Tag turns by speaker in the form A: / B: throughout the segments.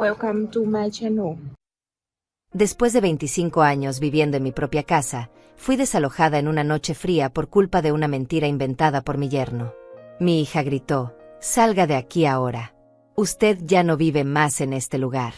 A: Welcome to my channel.
B: Después de 25 años viviendo en mi propia casa, fui desalojada en una noche fría por culpa de una mentira inventada por mi yerno. Mi hija gritó: «Salga de aquí ahora. Usted ya no vive más en este lugar».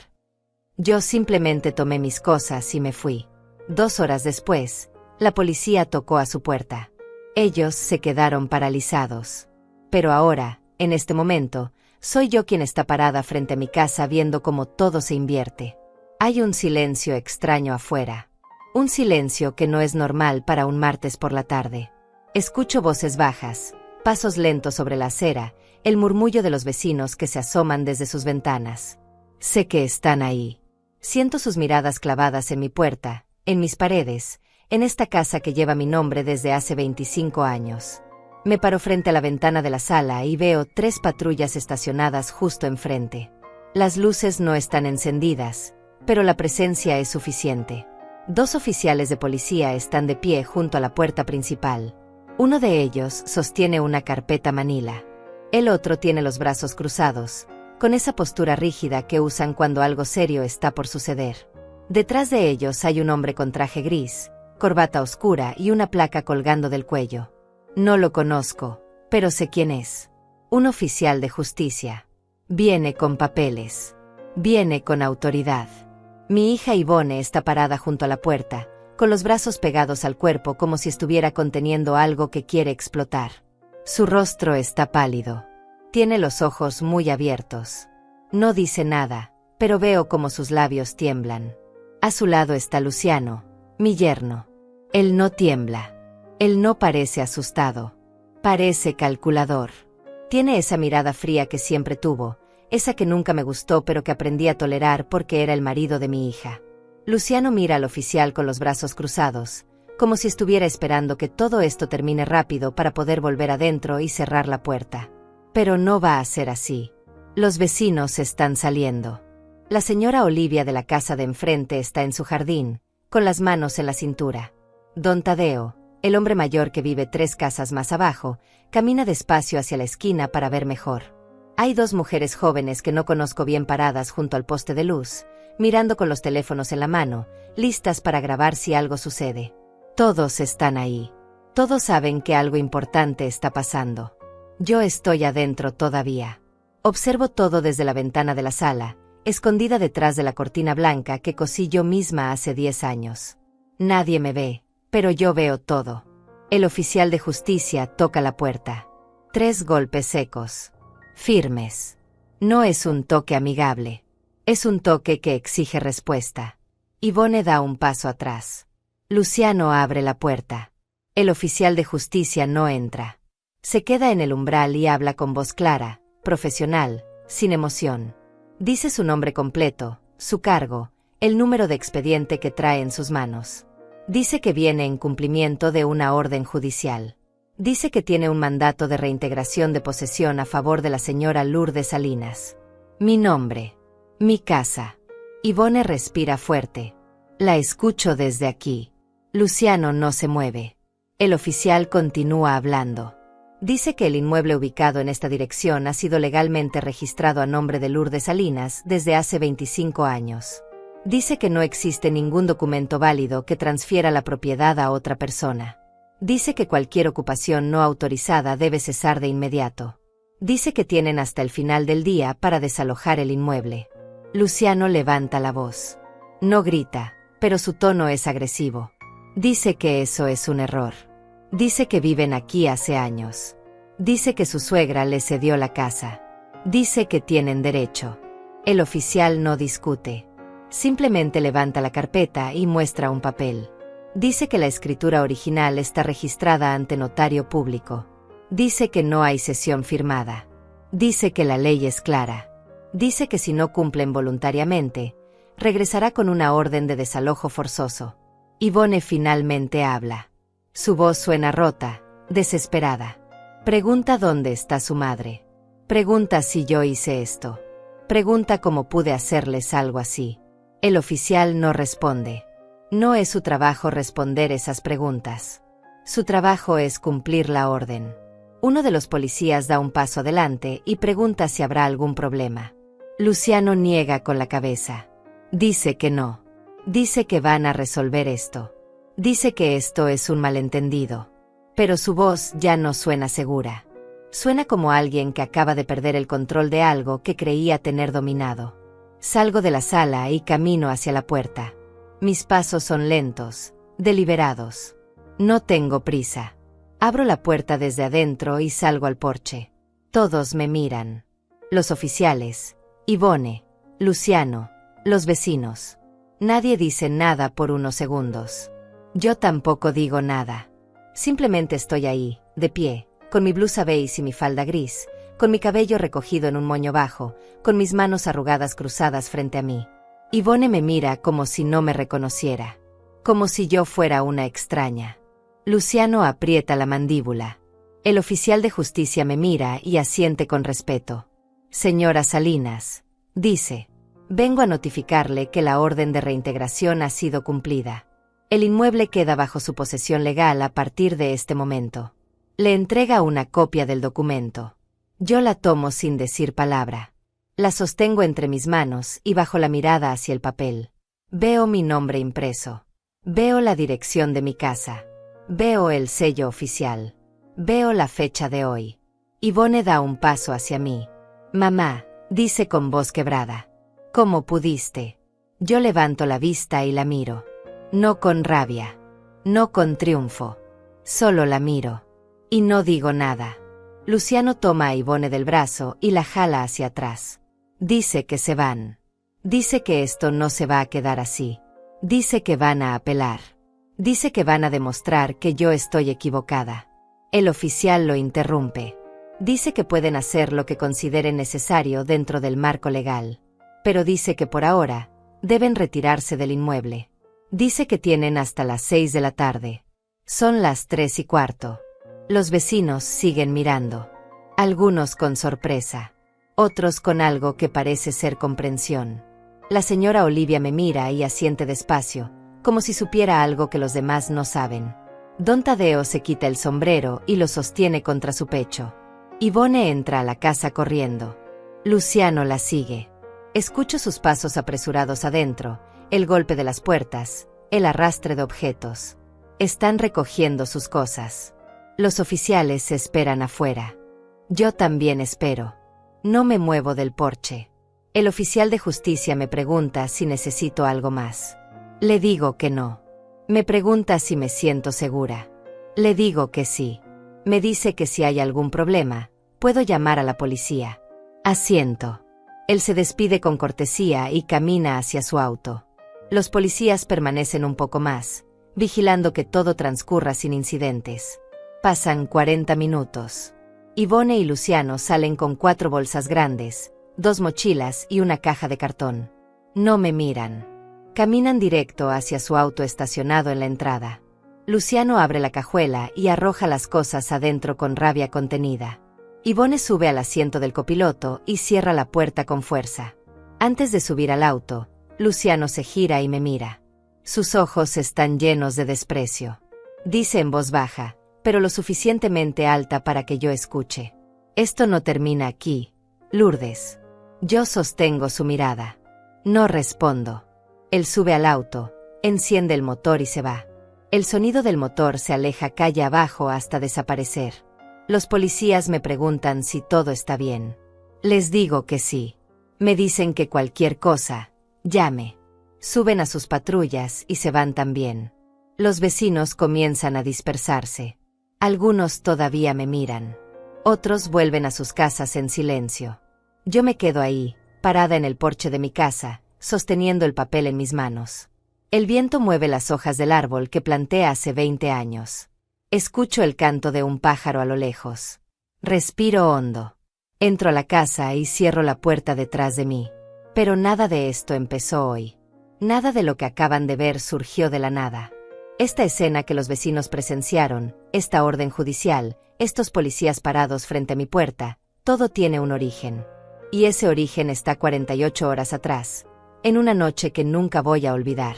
B: Yo simplemente tomé mis cosas y me fui. 2 horas después, la policía tocó a su puerta. Ellos se quedaron paralizados. Pero ahora, en este momento, soy yo quien está parada frente a mi casa viendo cómo todo se invierte. Hay un silencio extraño afuera. Un silencio que no es normal para un martes por la tarde. Escucho voces bajas, pasos lentos sobre la acera, el murmullo de los vecinos que se asoman desde sus ventanas. Sé que están ahí. Siento sus miradas clavadas en mi puerta, en mis paredes, en esta casa que lleva mi nombre desde hace 25 años. Me paro frente a la ventana de la sala y veo 3 patrullas estacionadas justo enfrente. Las luces no están encendidas, pero la presencia es suficiente. 2 oficiales de policía están de pie junto a la puerta principal. Uno de ellos sostiene una carpeta manila. El otro tiene los brazos cruzados, con esa postura rígida que usan cuando algo serio está por suceder. Detrás de ellos hay un hombre con traje gris, corbata oscura y una placa colgando del cuello. No lo conozco, pero sé quién es. Un oficial de justicia. Viene con papeles. Viene con autoridad. Mi hija Ivone está parada junto a la puerta, con los brazos pegados al cuerpo como si estuviera conteniendo algo que quiere explotar. Su rostro está pálido. Tiene los ojos muy abiertos. No dice nada, pero veo como sus labios tiemblan. A su lado está Luciano, mi yerno. Él no tiembla. Él no parece asustado. Parece calculador. Tiene esa mirada fría que siempre tuvo, esa que nunca me gustó pero que aprendí a tolerar porque era el marido de mi hija. Luciano mira al oficial con los brazos cruzados, como si estuviera esperando que todo esto termine rápido para poder volver adentro y cerrar la puerta. Pero no va a ser así. Los vecinos están saliendo. La señora Olivia de la casa de enfrente está en su jardín, con las manos en la cintura. Don Tadeo, el hombre mayor que vive 3 casas más abajo, camina despacio hacia la esquina para ver mejor. Hay 2 mujeres jóvenes que no conozco bien paradas junto al poste de luz, mirando con los teléfonos en la mano, listas para grabar si algo sucede. Todos están ahí. Todos saben que algo importante está pasando. Yo estoy adentro todavía. Observo todo desde la ventana de la sala, escondida detrás de la cortina blanca que cosí yo misma hace 10 años. Nadie me ve, pero yo veo todo. El oficial de justicia toca la puerta. 3 golpes secos. Firmes. No es un toque amigable. Es un toque que exige respuesta. Ivone da un paso atrás. Luciano abre la puerta. El oficial de justicia no entra. Se queda en el umbral y habla con voz clara, profesional, sin emoción. Dice su nombre completo, su cargo, el número de expediente que trae en sus manos. Dice que viene en cumplimiento de una orden judicial. Dice que tiene un mandato de reintegración de posesión a favor de la señora Lourdes Salinas. Mi nombre. Mi casa. Ivone respira fuerte. La escucho desde aquí. Luciano no se mueve. El oficial continúa hablando. Dice que el inmueble ubicado en esta dirección ha sido legalmente registrado a nombre de Lourdes Salinas desde hace 25 años. Dice que no existe ningún documento válido que transfiera la propiedad a otra persona. Dice que cualquier ocupación no autorizada debe cesar de inmediato. Dice que tienen hasta el final del día para desalojar el inmueble. Luciano levanta la voz. No grita, pero su tono es agresivo. Dice que eso es un error. Dice que viven aquí hace años. Dice que su suegra les cedió la casa. Dice que tienen derecho. El oficial no discute. Simplemente levanta la carpeta y muestra un papel. Dice que la escritura original está registrada ante notario público. Dice que no hay cesión firmada. Dice que la ley es clara. Dice que si no cumplen voluntariamente, regresará con una orden de desalojo forzoso. Ivone finalmente habla. Su voz suena rota, desesperada. Pregunta dónde está su madre. Pregunta si yo hice esto. Pregunta cómo pude hacerles algo así. El oficial no responde. No es su trabajo responder esas preguntas. Su trabajo es cumplir la orden. Uno de los policías da un paso adelante y pregunta si habrá algún problema. Luciano niega con la cabeza. Dice que no. Dice que van a resolver esto. Dice que esto es un malentendido. Pero su voz ya no suena segura. Suena como alguien que acaba de perder el control de algo que creía tener dominado. Salgo de la sala y camino hacia la puerta. Mis pasos son lentos, deliberados. No tengo prisa. Abro la puerta desde adentro y salgo al porche. Todos me miran. Los oficiales, Yvonne, Luciano, los vecinos. Nadie dice nada por unos segundos. Yo tampoco digo nada. Simplemente estoy ahí, de pie, con mi blusa beige y mi falda gris, con mi cabello recogido en un moño bajo, con mis manos arrugadas cruzadas frente a mí. Yvonne me mira como si no me reconociera, como si yo fuera una extraña. Luciano aprieta la mandíbula. El oficial de justicia me mira y asiente con respeto. Señora Salinas, dice, vengo a notificarle que la orden de reintegración ha sido cumplida. El inmueble queda bajo su posesión legal a partir de este momento. Le entrega una copia del documento. Yo la tomo sin decir palabra. La sostengo entre mis manos y bajo la mirada hacia el papel. Veo mi nombre impreso. Veo la dirección de mi casa. Veo el sello oficial. Veo la fecha de hoy. Yvonne da un paso hacia mí. Mamá, dice con voz quebrada. ¿Cómo pudiste? Yo levanto la vista y la miro. No con rabia. No con triunfo. Solo la miro. Y no digo nada. Luciano toma a Yvonne del brazo y la jala hacia atrás. Dice que se van. Dice que esto no se va a quedar así. Dice que van a apelar. Dice que van a demostrar que yo estoy equivocada. El oficial lo interrumpe. Dice que pueden hacer lo que consideren necesario dentro del marco legal. Pero dice que por ahora, deben retirarse del inmueble. Dice que tienen hasta las 6 de la tarde. Son las 3:15. Los vecinos siguen mirando. Algunos con sorpresa. Otros con algo que parece ser comprensión. La señora Olivia me mira y asiente despacio, como si supiera algo que los demás no saben. Don Tadeo se quita el sombrero y lo sostiene contra su pecho. Yvonne entra a la casa corriendo. Luciano la sigue. Escucho sus pasos apresurados adentro, el golpe de las puertas, el arrastre de objetos. Están recogiendo sus cosas. Los oficiales esperan afuera. Yo también espero. No me muevo del porche. El oficial de justicia me pregunta si necesito algo más. Le digo que no. Me pregunta si me siento segura. Le digo que sí. Me dice que si hay algún problema, puedo llamar a la policía. Asiento. Él se despide con cortesía y camina hacia su auto. Los policías permanecen un poco más, vigilando que todo transcurra sin incidentes. Pasan 40 minutos. Yvonne y Luciano salen con 4 bolsas grandes, 2 mochilas y una caja de cartón. No me miran. Caminan directo hacia su auto estacionado en la entrada. Luciano abre la cajuela y arroja las cosas adentro con rabia contenida. Yvonne sube al asiento del copiloto y cierra la puerta con fuerza. Antes de subir al auto, Luciano se gira y me mira. Sus ojos están llenos de desprecio. Dice en voz baja, pero lo suficientemente alta para que yo escuche. Esto no termina aquí, Lourdes. Yo sostengo su mirada. No respondo. Él sube al auto, enciende el motor y se va. El sonido del motor se aleja calle abajo hasta desaparecer. Los policías me preguntan si todo está bien. Les digo que sí. Me dicen que cualquier cosa, llame. Suben a sus patrullas y se van también. Los vecinos comienzan a dispersarse. Algunos todavía me miran. Otros vuelven a sus casas en silencio. Yo me quedo ahí, parada en el porche de mi casa, sosteniendo el papel en mis manos. El viento mueve las hojas del árbol que planté hace 20 años. Escucho el canto de un pájaro a lo lejos. Respiro hondo. Entro a la casa y cierro la puerta detrás de mí. Pero nada de esto empezó hoy. Nada de lo que acaban de ver surgió de la nada. Esta escena que los vecinos presenciaron, esta orden judicial, estos policías parados frente a mi puerta, todo tiene un origen. Y ese origen está 48 horas atrás, en una noche que nunca voy a olvidar.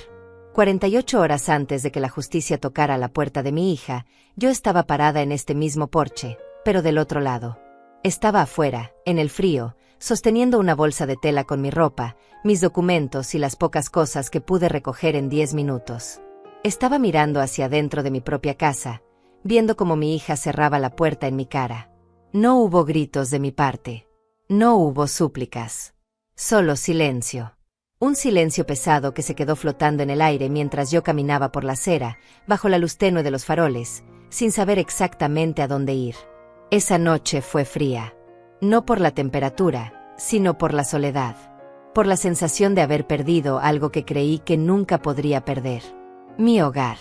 B: 48 horas antes de que la justicia tocara la puerta de mi hija, yo estaba parada en este mismo porche, pero del otro lado. Estaba afuera, en el frío, sosteniendo una bolsa de tela con mi ropa, mis documentos y las pocas cosas que pude recoger en 10 minutos. Estaba mirando hacia adentro de mi propia casa, viendo cómo mi hija cerraba la puerta en mi cara. No hubo gritos de mi parte. No hubo súplicas. Solo silencio. Un silencio pesado que se quedó flotando en el aire mientras yo caminaba por la acera, bajo la luz tenue de los faroles, sin saber exactamente a dónde ir. Esa noche fue fría. No por la temperatura, sino por la soledad. Por la sensación de haber perdido algo que creí que nunca podría perder. Mi hogar.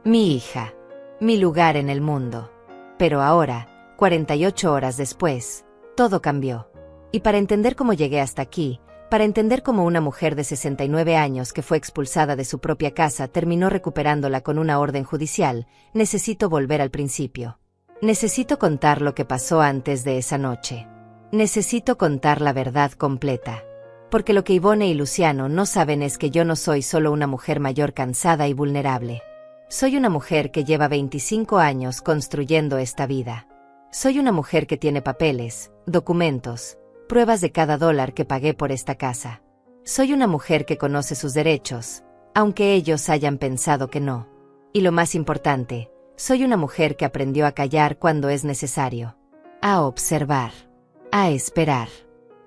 B: Mi hija. Mi lugar en el mundo. Pero ahora, 48 horas después, todo cambió. Y para entender cómo llegué hasta aquí, para entender cómo una mujer de 69 años que fue expulsada de su propia casa terminó recuperándola con una orden judicial, necesito volver al principio. Necesito contar lo que pasó antes de esa noche. Necesito contar la verdad completa. Porque lo que Ivone y Luciano no saben es que yo no soy solo una mujer mayor cansada y vulnerable. Soy una mujer que lleva 25 años construyendo esta vida. Soy una mujer que tiene papeles, documentos, pruebas de cada dólar que pagué por esta casa. Soy una mujer que conoce sus derechos, aunque ellos hayan pensado que no. Y lo más importante, soy una mujer que aprendió a callar cuando es necesario. A observar. A esperar.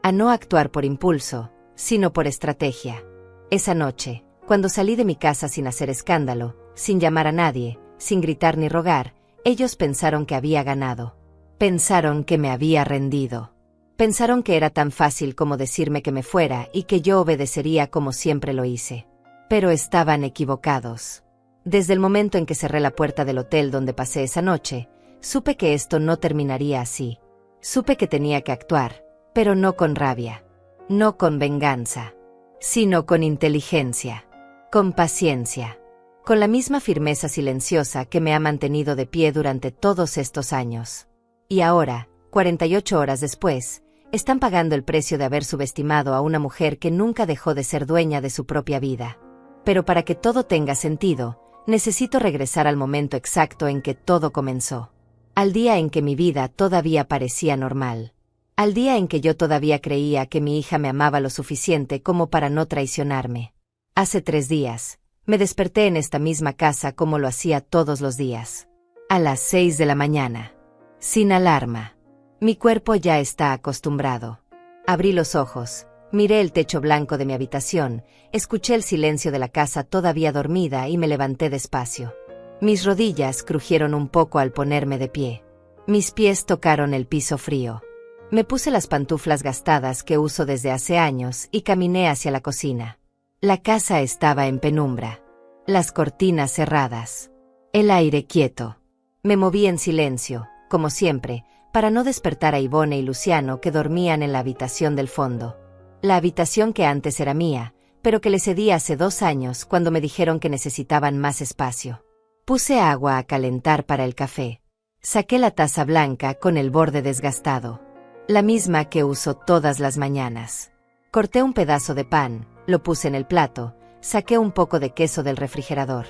B: A no actuar por impulso, sino por estrategia. Esa noche, cuando salí de mi casa sin hacer escándalo, sin llamar a nadie, sin gritar ni rogar, ellos pensaron que había ganado. Pensaron que me había rendido. Pensaron que era tan fácil como decirme que me fuera y que yo obedecería como siempre lo hice. Pero estaban equivocados. Desde el momento en que cerré la puerta del hotel donde pasé esa noche, supe que esto no terminaría así. Supe que tenía que actuar, pero no con rabia, no con venganza, sino con inteligencia, con paciencia, con la misma firmeza silenciosa que me ha mantenido de pie durante todos estos años. Y ahora, 48 horas después, están pagando el precio de haber subestimado a una mujer que nunca dejó de ser dueña de su propia vida. Pero para que todo tenga sentido, necesito regresar al momento exacto en que todo comenzó. Al día en que mi vida todavía parecía normal. Al día en que yo todavía creía que mi hija me amaba lo suficiente como para no traicionarme. Hace 3 días, me desperté en esta misma casa como lo hacía todos los días. A las 6 de la mañana. Sin alarma. Mi cuerpo ya está acostumbrado. Abrí los ojos, miré el techo blanco de mi habitación, escuché el silencio de la casa todavía dormida y me levanté despacio. Mis rodillas crujieron un poco al ponerme de pie. Mis pies tocaron el piso frío. Me puse las pantuflas gastadas que uso desde hace años y caminé hacia la cocina. La casa estaba en penumbra. Las cortinas cerradas. El aire quieto. Me moví en silencio, como siempre, para no despertar a Ivone y Luciano que dormían en la habitación del fondo. La habitación que antes era mía, pero que le cedí hace 2 años cuando me dijeron que necesitaban más espacio. Puse agua a calentar para el café. Saqué la taza blanca con el borde desgastado. La misma que uso todas las mañanas. Corté un pedazo de pan, lo puse en el plato, saqué un poco de queso del refrigerador.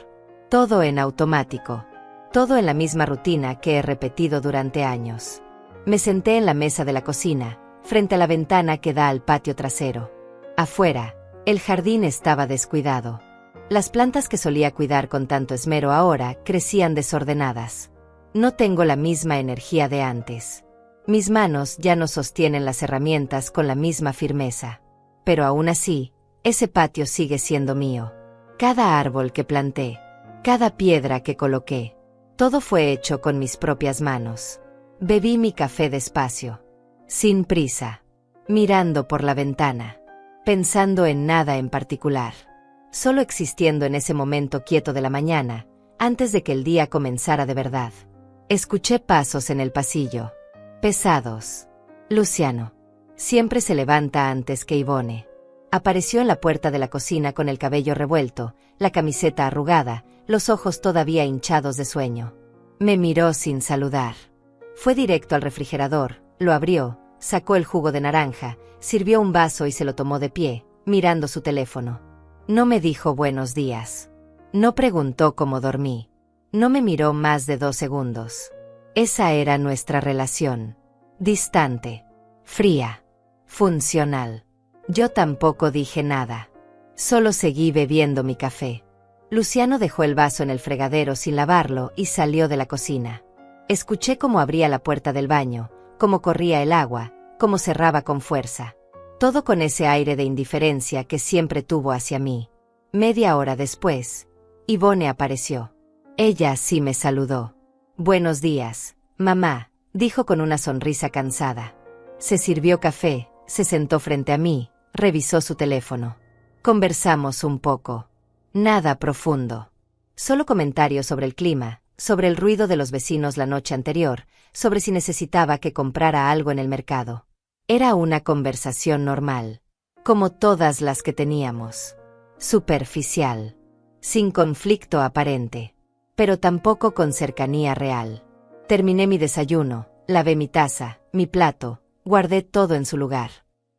B: Todo en automático. Todo en la misma rutina que he repetido durante años. Me senté en la mesa de la cocina, frente a la ventana que da al patio trasero. Afuera, el jardín estaba descuidado. Las plantas que solía cuidar con tanto esmero ahora crecían desordenadas. No tengo la misma energía de antes. Mis manos ya no sostienen las herramientas con la misma firmeza. Pero aún así, ese patio sigue siendo mío. Cada árbol que planté, cada piedra que coloqué, todo fue hecho con mis propias manos. Bebí mi café despacio, sin prisa, mirando por la ventana, pensando en nada en particular, solo existiendo en ese momento quieto de la mañana, antes de que el día comenzara de verdad. Escuché pasos en el pasillo, pesados. Luciano. Siempre se levanta antes que Ivone. Apareció en la puerta de la cocina con el cabello revuelto, la camiseta arrugada, los ojos todavía hinchados de sueño. Me miró sin saludar. Fue directo al refrigerador, lo abrió, sacó el jugo de naranja, sirvió un vaso y se lo tomó de pie, mirando su teléfono. No me dijo buenos días. No preguntó cómo dormí. No me miró más de 2 segundos. Esa era nuestra relación. Distante. Fría. Funcional. Yo tampoco dije nada. Solo seguí bebiendo mi café. Luciano dejó el vaso en el fregadero sin lavarlo y salió de la cocina. Escuché cómo abría la puerta del baño, cómo corría el agua, cómo cerraba con fuerza. Todo con ese aire de indiferencia que siempre tuvo hacia mí. Media hora después, Yvonne apareció. Ella sí me saludó. «Buenos días, mamá», dijo con una sonrisa cansada. Se sirvió café, se sentó frente a mí, revisó su teléfono. Conversamos un poco. Nada profundo. Solo comentarios sobre el clima, sobre el ruido de los vecinos la noche anterior, sobre si necesitaba que comprara algo en el mercado. Era una conversación normal, como todas las que teníamos. Superficial. Sin conflicto aparente, pero tampoco con cercanía real. Terminé mi desayuno, lavé mi taza, mi plato, guardé todo en su lugar.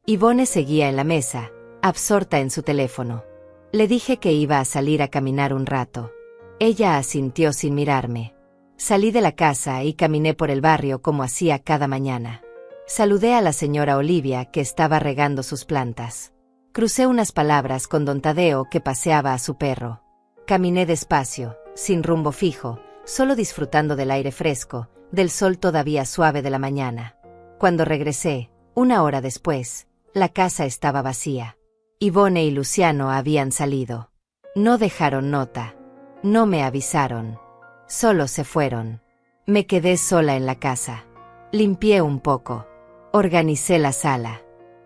B: Yvonne seguía en la mesa, absorta en su teléfono. Le dije que iba a salir a caminar un rato. Ella asintió sin mirarme. Salí de la casa y caminé por el barrio como hacía cada mañana. Saludé a la señora Olivia que estaba regando sus plantas. Crucé unas palabras con don Tadeo que paseaba a su perro. Caminé despacio, sin rumbo fijo, solo disfrutando del aire fresco, del sol todavía suave de la mañana. Cuando regresé, 1 hora después, la casa estaba vacía. Yvonne y Luciano habían salido. No dejaron nota. No me avisaron. Solo se fueron. Me quedé sola en la casa. Limpié un poco. Organicé la sala.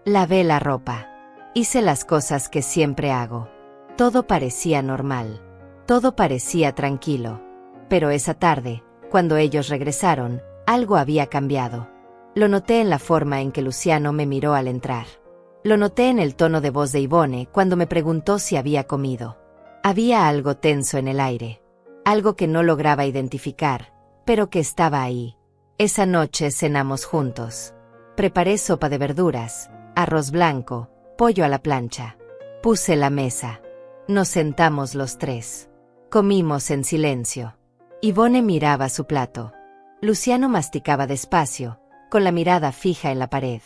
B: Lavé la ropa. Hice las cosas que siempre hago. Todo parecía normal. Todo parecía tranquilo. Pero esa tarde, cuando ellos regresaron, algo había cambiado. Lo noté en la forma en que Luciano me miró al entrar. Lo noté en el tono de voz de Yvonne cuando me preguntó si había comido. Había algo tenso en el aire. Algo que no lograba identificar, pero que estaba ahí. Esa noche cenamos juntos. Preparé sopa de verduras, arroz blanco, pollo a la plancha. Puse la mesa. Nos sentamos los tres. Comimos en silencio. Yvonne miraba su plato. Luciano masticaba despacio, con la mirada fija en la pared.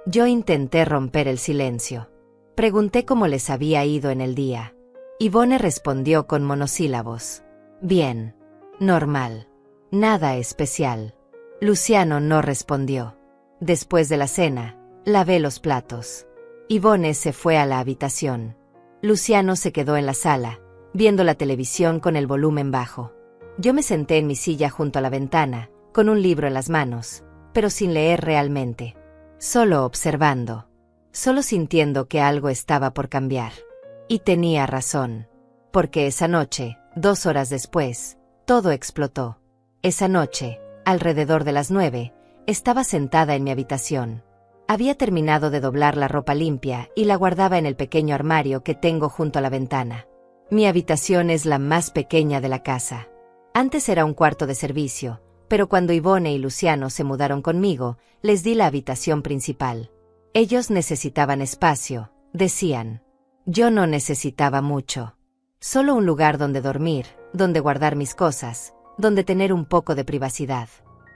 B: Yo intenté romper el silencio. Pregunté cómo les había ido en el día. Yvonne respondió con monosílabos. Bien. Normal. Nada especial. Luciano no respondió. Después de la cena, lavé los platos. Yvonne se fue a la habitación. Luciano se quedó en la sala, viendo la televisión con el volumen bajo. Yo me senté en mi silla junto a la ventana, con un libro en las manos, pero sin leer realmente. Solo observando. Solo sintiendo que algo estaba por cambiar. Y tenía razón. Porque esa noche, 2 horas después, todo explotó. Esa noche, alrededor de las 9, estaba sentada en mi habitación. Había terminado de doblar la ropa limpia y la guardaba en el pequeño armario que tengo junto a la ventana. Mi habitación es la más pequeña de la casa. Antes era un cuarto de servicio, pero cuando Yvonne y Luciano se mudaron conmigo, les di la habitación principal. Ellos necesitaban espacio, decían. Yo no necesitaba mucho. Solo un lugar donde dormir, donde guardar mis cosas, donde tener un poco de privacidad.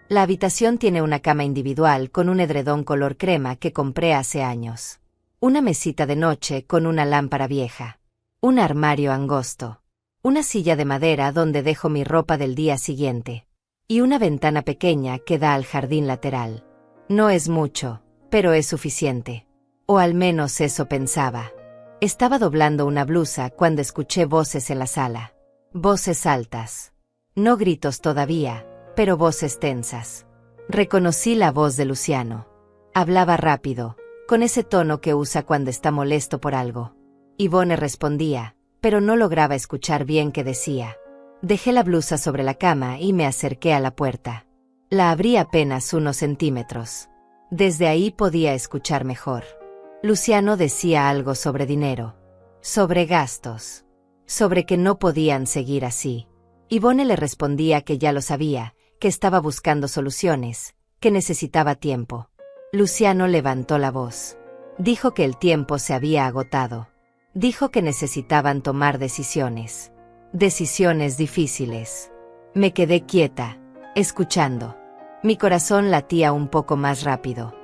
B: La habitación tiene una cama individual con un edredón color crema que compré hace años. Una mesita de noche con una lámpara vieja. Un armario angosto. Una silla de madera donde dejo mi ropa del día siguiente. Y una ventana pequeña que da al jardín lateral. No es mucho, pero es suficiente. O al menos eso pensaba. Estaba doblando una blusa cuando escuché voces en la sala. Voces altas. No gritos todavía, pero voces tensas. Reconocí la voz de Luciano. Hablaba rápido, con ese tono que usa cuando está molesto por algo. Yvonne respondía, pero no lograba escuchar bien qué decía. Dejé la blusa sobre la cama y me acerqué a la puerta. La abrí apenas unos centímetros. Desde ahí podía escuchar mejor. Luciano decía algo sobre dinero. Sobre gastos. Sobre que no podían seguir así. Yvonne le respondía que ya lo sabía, que estaba buscando soluciones, que necesitaba tiempo. Luciano levantó la voz. Dijo que el tiempo se había agotado. Dijo que necesitaban tomar decisiones. Decisiones difíciles. Me quedé quieta, escuchando. Mi corazón latía un poco más rápido.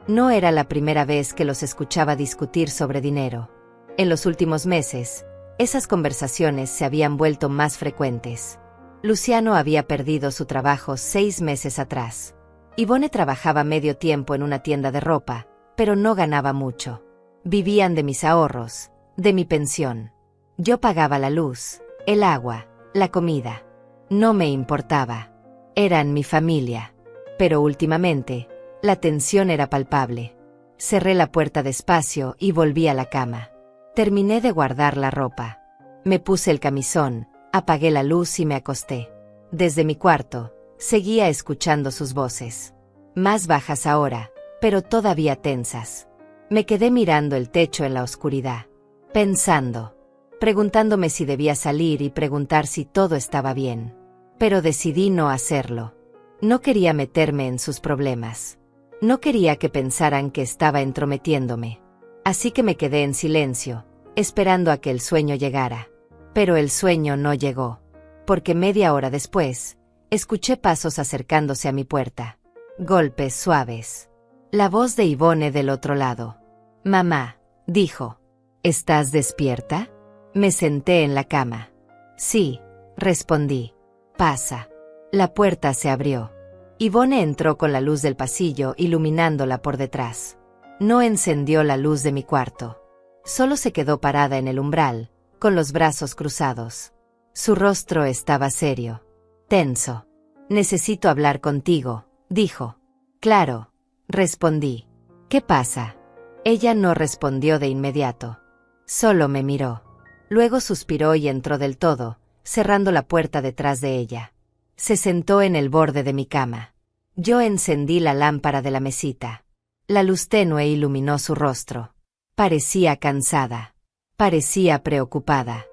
B: No era la primera vez que los escuchaba discutir sobre dinero. En los últimos meses, esas conversaciones se habían vuelto más frecuentes. Luciano había perdido su trabajo 6 meses atrás. Yvonne trabajaba medio tiempo en una tienda de ropa, pero no ganaba mucho. Vivían de mis ahorros, de mi pensión. Yo pagaba la luz, el agua, la comida. No me importaba. Eran mi familia. Pero últimamente, la tensión era palpable. Cerré la puerta despacio y volví a la cama. Terminé de guardar la ropa. Me puse el camisón, apagué la luz y me acosté. Desde mi cuarto, seguía escuchando sus voces. Más bajas ahora, pero todavía tensas. Me quedé mirando el techo en la oscuridad. Pensando. Preguntándome si debía salir y preguntar si todo estaba bien. Pero decidí no hacerlo. No quería meterme en sus problemas. No quería que pensaran que estaba entrometiéndome. Así que me quedé en silencio, esperando a que el sueño llegara. Pero el sueño no llegó. Porque media hora después, escuché pasos acercándose a mi puerta. Golpes suaves. La voz de Yvonne del otro lado. «Mamá», dijo. «¿Estás despierta?» Me senté en la cama. «Sí», respondí. «Pasa». La puerta se abrió. Yvonne entró con la luz del pasillo iluminándola por detrás. No encendió la luz de mi cuarto. Solo se quedó parada en el umbral, con los brazos cruzados. Su rostro estaba serio, tenso. «Necesito hablar contigo», dijo. «Claro», respondí. «¿Qué pasa?» Ella no respondió de inmediato. Solo me miró. Luego suspiró y entró del todo, cerrando la puerta detrás de ella. Se sentó en el borde de mi cama. Yo encendí la lámpara de la mesita. La luz tenue iluminó su rostro. Parecía cansada. Parecía preocupada.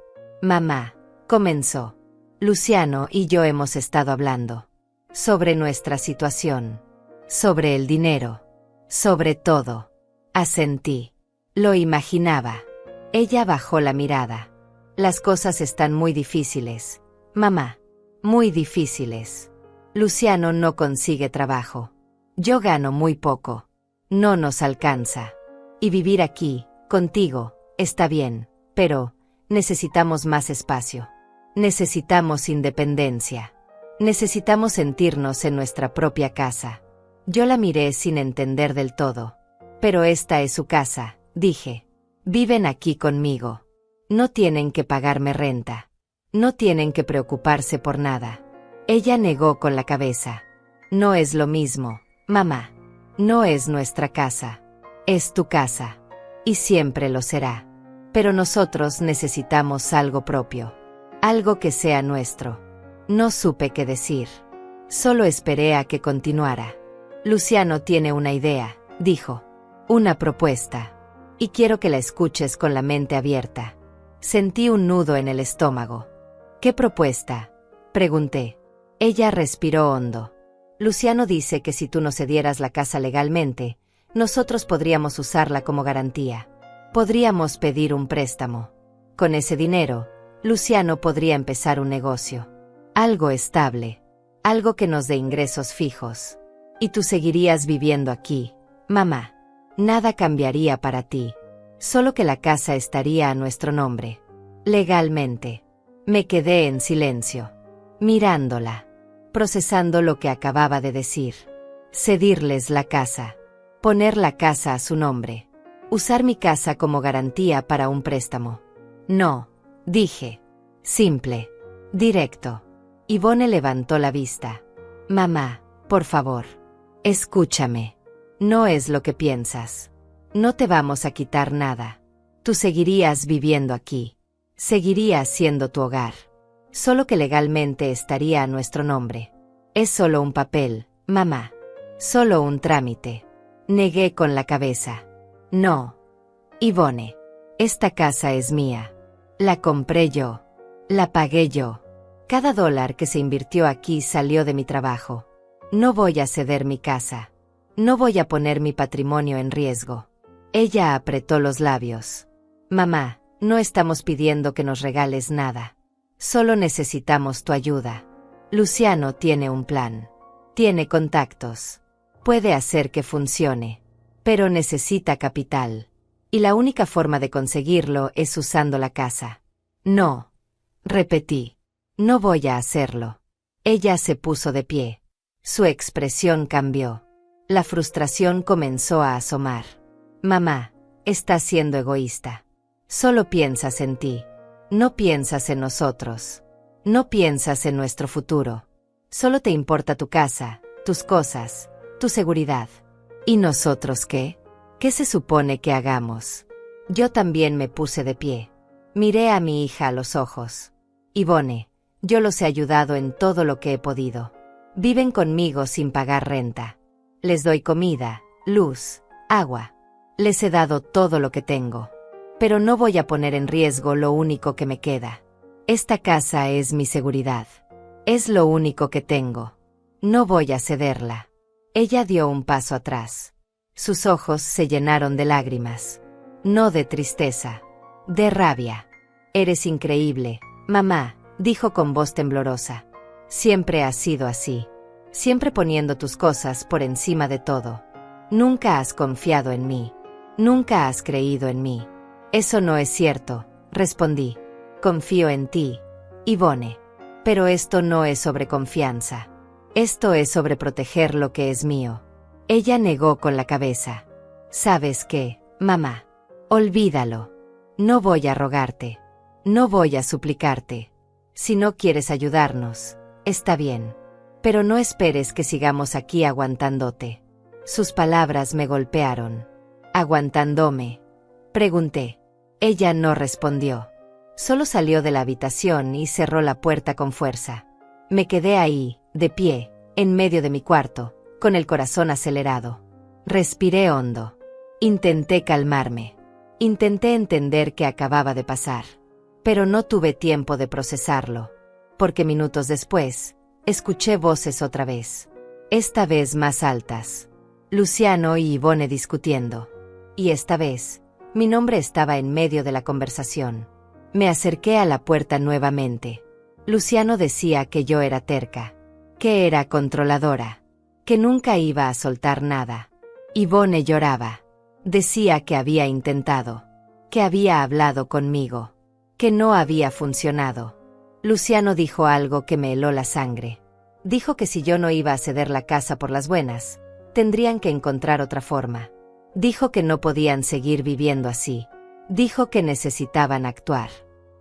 B: «Mamá», comenzó. «Luciano y yo hemos estado hablando. Sobre nuestra situación. Sobre el dinero. Sobre todo». Asentí. Lo imaginaba. Ella bajó la mirada. «Las cosas están muy difíciles, mamá. Muy difíciles. Luciano no consigue trabajo. Yo gano muy poco. No nos alcanza. Y vivir aquí, contigo, está bien, pero necesitamos más espacio. Necesitamos independencia. Necesitamos sentirnos en nuestra propia casa». Yo la miré sin entender del todo. «Pero esta es su casa», dije. «Viven aquí conmigo. No tienen que pagarme renta. No tienen que preocuparse por nada». Ella negó con la cabeza. «No es lo mismo, mamá. No es nuestra casa. Es tu casa. Y siempre lo será. Pero nosotros necesitamos algo propio. Algo que sea nuestro». No supe qué decir. Solo esperé a que continuara. «Luciano tiene una idea», dijo. «Una propuesta. Y quiero que la escuches con la mente abierta». Sentí un nudo en el estómago. «¿Qué propuesta?», pregunté. Ella respiró hondo. «Luciano dice que si tú nos cedieras la casa legalmente, nosotros podríamos usarla como garantía. Podríamos pedir un préstamo. Con ese dinero, Luciano podría empezar un negocio. Algo estable. Algo que nos dé ingresos fijos. Y tú seguirías viviendo aquí, mamá. Nada cambiaría para ti. Solo que la casa estaría a nuestro nombre. Legalmente». Me quedé en silencio, mirándola, procesando lo que acababa de decir. Cedirles la casa. Poner la casa a su nombre. Usar mi casa como garantía para un préstamo. «No», dije. Simple. Directo. Yvonne levantó la vista. «Mamá, por favor. Escúchame. No es lo que piensas. No te vamos a quitar nada. Tú seguirías viviendo aquí. Seguiría siendo tu hogar. Solo que legalmente estaría a nuestro nombre. Es solo un papel, mamá. Solo un trámite». Negué con la cabeza. «No. Yvonne. Esta casa es mía. La compré yo. La pagué yo. Cada dólar que se invirtió aquí salió de mi trabajo. No voy a ceder mi casa. No voy a poner mi patrimonio en riesgo». Ella apretó los labios. «Mamá, no estamos pidiendo que nos regales nada. Solo necesitamos tu ayuda. Luciano tiene un plan. Tiene contactos. Puede hacer que funcione. Pero necesita capital. Y la única forma de conseguirlo es usando la casa. No. Repetí. No voy a hacerlo. Ella se puso de pie. Su expresión cambió. La frustración comenzó a asomar. Mamá, estás siendo egoísta. Solo piensas en ti. No piensas en nosotros. No piensas en nuestro futuro. Solo te importa tu casa, tus cosas, tu seguridad. ¿Y nosotros qué? ¿Qué se supone que hagamos? Yo también me puse de pie. Miré a mi hija a los ojos. Ivone, yo los he ayudado en todo lo que he podido. Viven conmigo sin pagar renta. Les doy comida, luz, agua. Les he dado todo lo que tengo. Pero no voy a poner en riesgo lo único que me queda. Esta casa es mi seguridad. Es lo único que tengo. No voy a cederla. Ella dio un paso atrás. Sus ojos se llenaron de lágrimas. No de tristeza. De rabia. Eres increíble, mamá, dijo con voz temblorosa. Siempre has sido así. Siempre poniendo tus cosas por encima de todo. Nunca has confiado en mí. Nunca has creído en mí. Eso no es cierto, respondí. Confío en ti, Ivone. Pero esto no es sobre confianza. Esto es sobre proteger lo que es mío. Ella negó con la cabeza. ¿Sabes qué, mamá? Olvídalo. No voy a rogarte. No voy a suplicarte. Si no quieres ayudarnos, está bien. Pero no esperes que sigamos aquí aguantándote. Sus palabras me golpearon. ¿Aguantándome? Pregunté. Ella no respondió. Solo salió de la habitación y cerró la puerta con fuerza. Me quedé ahí, de pie, en medio de mi cuarto, con el corazón acelerado. Respiré hondo. Intenté calmarme. Intenté entender qué acababa de pasar. Pero no tuve tiempo de procesarlo. Porque minutos después, escuché voces otra vez. Esta vez más altas. Luciano y Ivone discutiendo. Y esta vez, mi nombre estaba en medio de la conversación. Me acerqué a la puerta nuevamente. Luciano decía que yo era terca, que era controladora, que nunca iba a soltar nada. Ivone lloraba. Decía que había intentado, que había hablado conmigo, que no había funcionado. Luciano dijo algo que me heló la sangre. Dijo que si yo no iba a ceder la casa por las buenas, tendrían que encontrar otra forma. Dijo que no podían seguir viviendo así. Dijo que necesitaban actuar.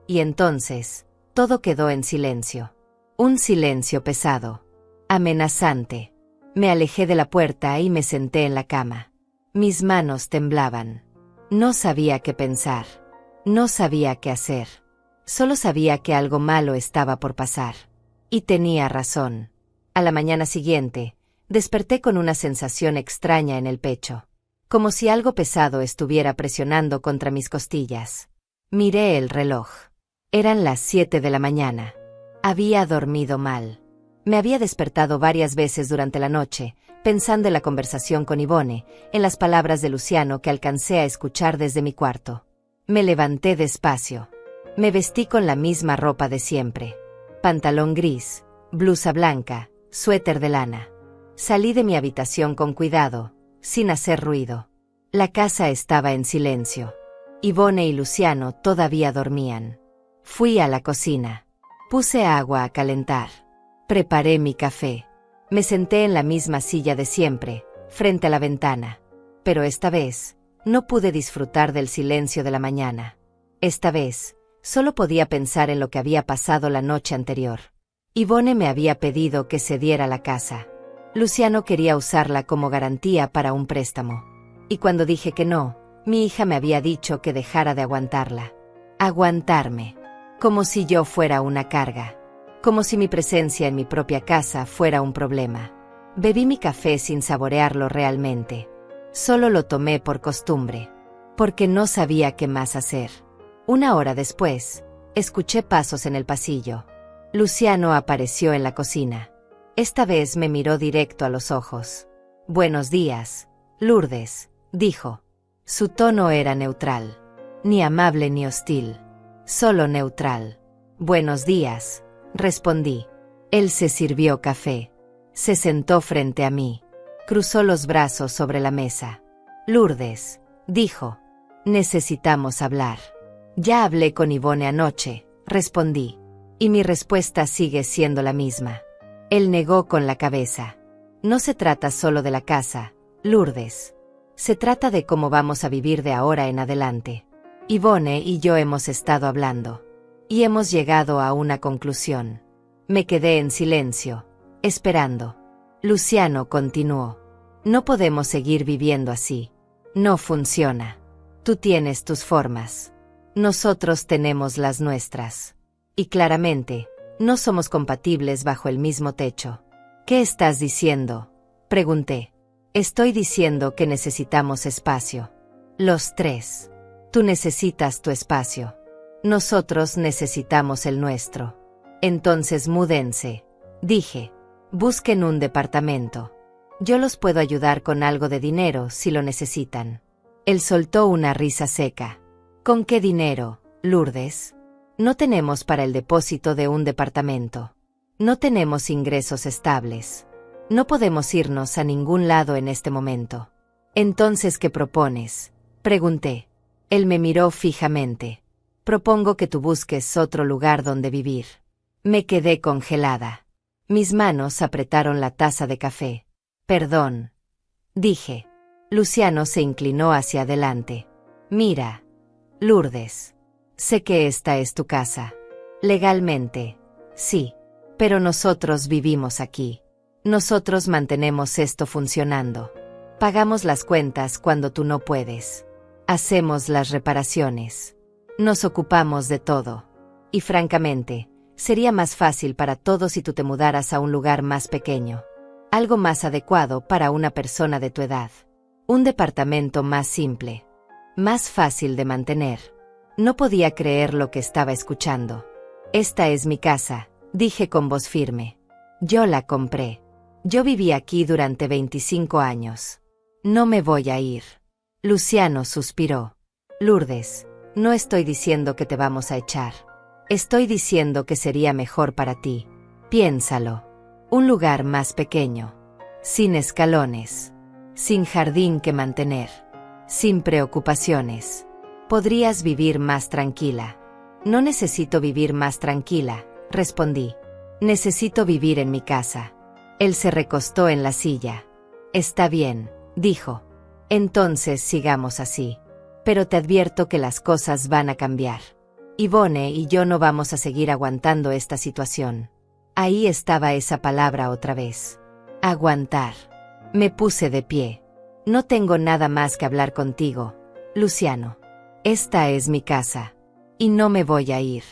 B: Y entonces, todo quedó en silencio. Un silencio pesado, amenazante. Me alejé de la puerta y me senté en la cama. Mis manos temblaban. No sabía qué pensar. No sabía qué hacer. Solo sabía que algo malo estaba por pasar. Y tenía razón. A la mañana siguiente, desperté con una sensación extraña en el pecho. Como si algo pesado estuviera presionando contra mis costillas. Miré el reloj. Eran las 7 de la mañana. Había dormido mal. Me había despertado varias veces durante la noche, pensando en la conversación con Ivone, en las palabras de Luciano que alcancé a escuchar desde mi cuarto. Me levanté despacio. Me vestí con la misma ropa de siempre. Pantalón gris, blusa blanca, suéter de lana. Salí de mi habitación con cuidado, sin hacer ruido. La casa estaba en silencio. Ivone y Luciano todavía dormían. Fui a la cocina. Puse agua a calentar. Preparé mi café. Me senté en la misma silla de siempre, frente a la ventana. Pero esta vez, no pude disfrutar del silencio de la mañana. Esta vez, solo podía pensar en lo que había pasado la noche anterior. Ivone me había pedido que cediera la casa. Luciano quería usarla como garantía para un préstamo. Y cuando dije que no, mi hija me había dicho que dejara de aguantarla. Aguantarme. Como si yo fuera una carga. Como si mi presencia en mi propia casa fuera un problema. Bebí mi café sin saborearlo realmente. Solo lo tomé por costumbre. Porque no sabía qué más hacer. Una hora después, escuché pasos en el pasillo. Luciano apareció en la cocina. Esta vez me miró directo a los ojos. «Buenos días, Lourdes», dijo. Su tono era neutral. Ni amable ni hostil. Solo neutral. «Buenos días», respondí. Él se sirvió café. Se sentó frente a mí. Cruzó los brazos sobre la mesa. Lourdes, dijo. Necesitamos hablar. Ya hablé con Ivone anoche, respondí. Y mi respuesta sigue siendo la misma. Él negó con la cabeza. No se trata solo de la casa, Lourdes. Se trata de cómo vamos a vivir de ahora en adelante. Ivone y yo hemos estado hablando. Y hemos llegado a una conclusión. Me quedé en silencio, esperando. Luciano continuó. No podemos seguir viviendo así. No funciona. Tú tienes tus formas. Nosotros tenemos las nuestras. Y claramente, no somos compatibles bajo el mismo techo. ¿Qué estás diciendo?, pregunté. Estoy diciendo que necesitamos espacio. Los tres. Tú necesitas tu espacio. Nosotros necesitamos el nuestro. Entonces múdense, dije. Busquen un departamento. Yo los puedo ayudar con algo de dinero si lo necesitan. Él soltó una risa seca. ¿Con qué dinero, Lourdes? No tenemos para el depósito de un departamento. No tenemos ingresos estables. No podemos irnos a ningún lado en este momento. Entonces, ¿qué propones?, pregunté. Él me miró fijamente. Propongo que tú busques otro lugar donde vivir. Me quedé congelada. Mis manos apretaron la taza de café. Perdón, dije. Luciano se inclinó hacia adelante. Mira, Lourdes. Sé que esta es tu casa. Legalmente, sí. Pero nosotros vivimos aquí. Nosotros mantenemos esto funcionando. Pagamos las cuentas cuando tú no puedes. Hacemos las reparaciones. Nos ocupamos de todo. Y francamente, sería más fácil para todos si tú te mudaras a un lugar más pequeño. Algo más adecuado para una persona de tu edad. Un departamento más simple. Más fácil de mantener. No podía creer lo que estaba escuchando. Esta es mi casa, dije con voz firme. Yo la compré. Yo viví aquí durante 25 años. No me voy a ir. Luciano suspiró. Lourdes, no estoy diciendo que te vamos a echar. Estoy diciendo que sería mejor para ti. Piénsalo. Un lugar más pequeño. Sin escalones. Sin jardín que mantener. Sin preocupaciones. Podrías vivir más tranquila. No necesito vivir más tranquila, respondí. Necesito vivir en mi casa. Él se recostó en la silla. Está bien, dijo. Entonces sigamos así. Pero te advierto que las cosas van a cambiar. Ivone y yo no vamos a seguir aguantando esta situación. Ahí estaba esa palabra otra vez. Aguantar. Me puse de pie. No tengo nada más que hablar contigo, Luciano. Esta es mi casa. Y no me voy a ir.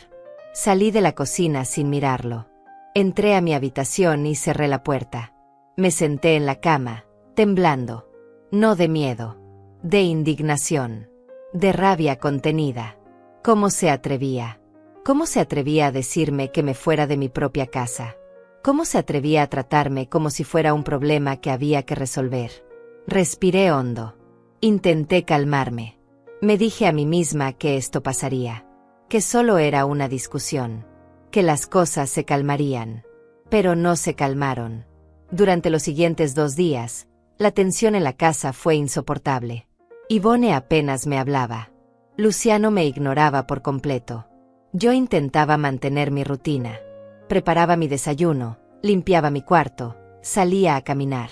B: Salí de la cocina sin mirarlo. Entré a mi habitación y cerré la puerta. Me senté en la cama, temblando. No de miedo. De indignación. De rabia contenida. ¿Cómo se atrevía? ¿Cómo se atrevía a decirme que me fuera de mi propia casa? ¿Cómo se atrevía a tratarme como si fuera un problema que había que resolver? Respiré hondo. Intenté calmarme. Me dije a mí misma que esto pasaría. Que solo era una discusión. Que las cosas se calmarían. Pero no se calmaron. Durante los siguientes 2 días, la tensión en la casa fue insoportable. Ivone apenas me hablaba. Luciano me ignoraba por completo. Yo intentaba mantener mi rutina. Preparaba mi desayuno, limpiaba mi cuarto, salía a caminar.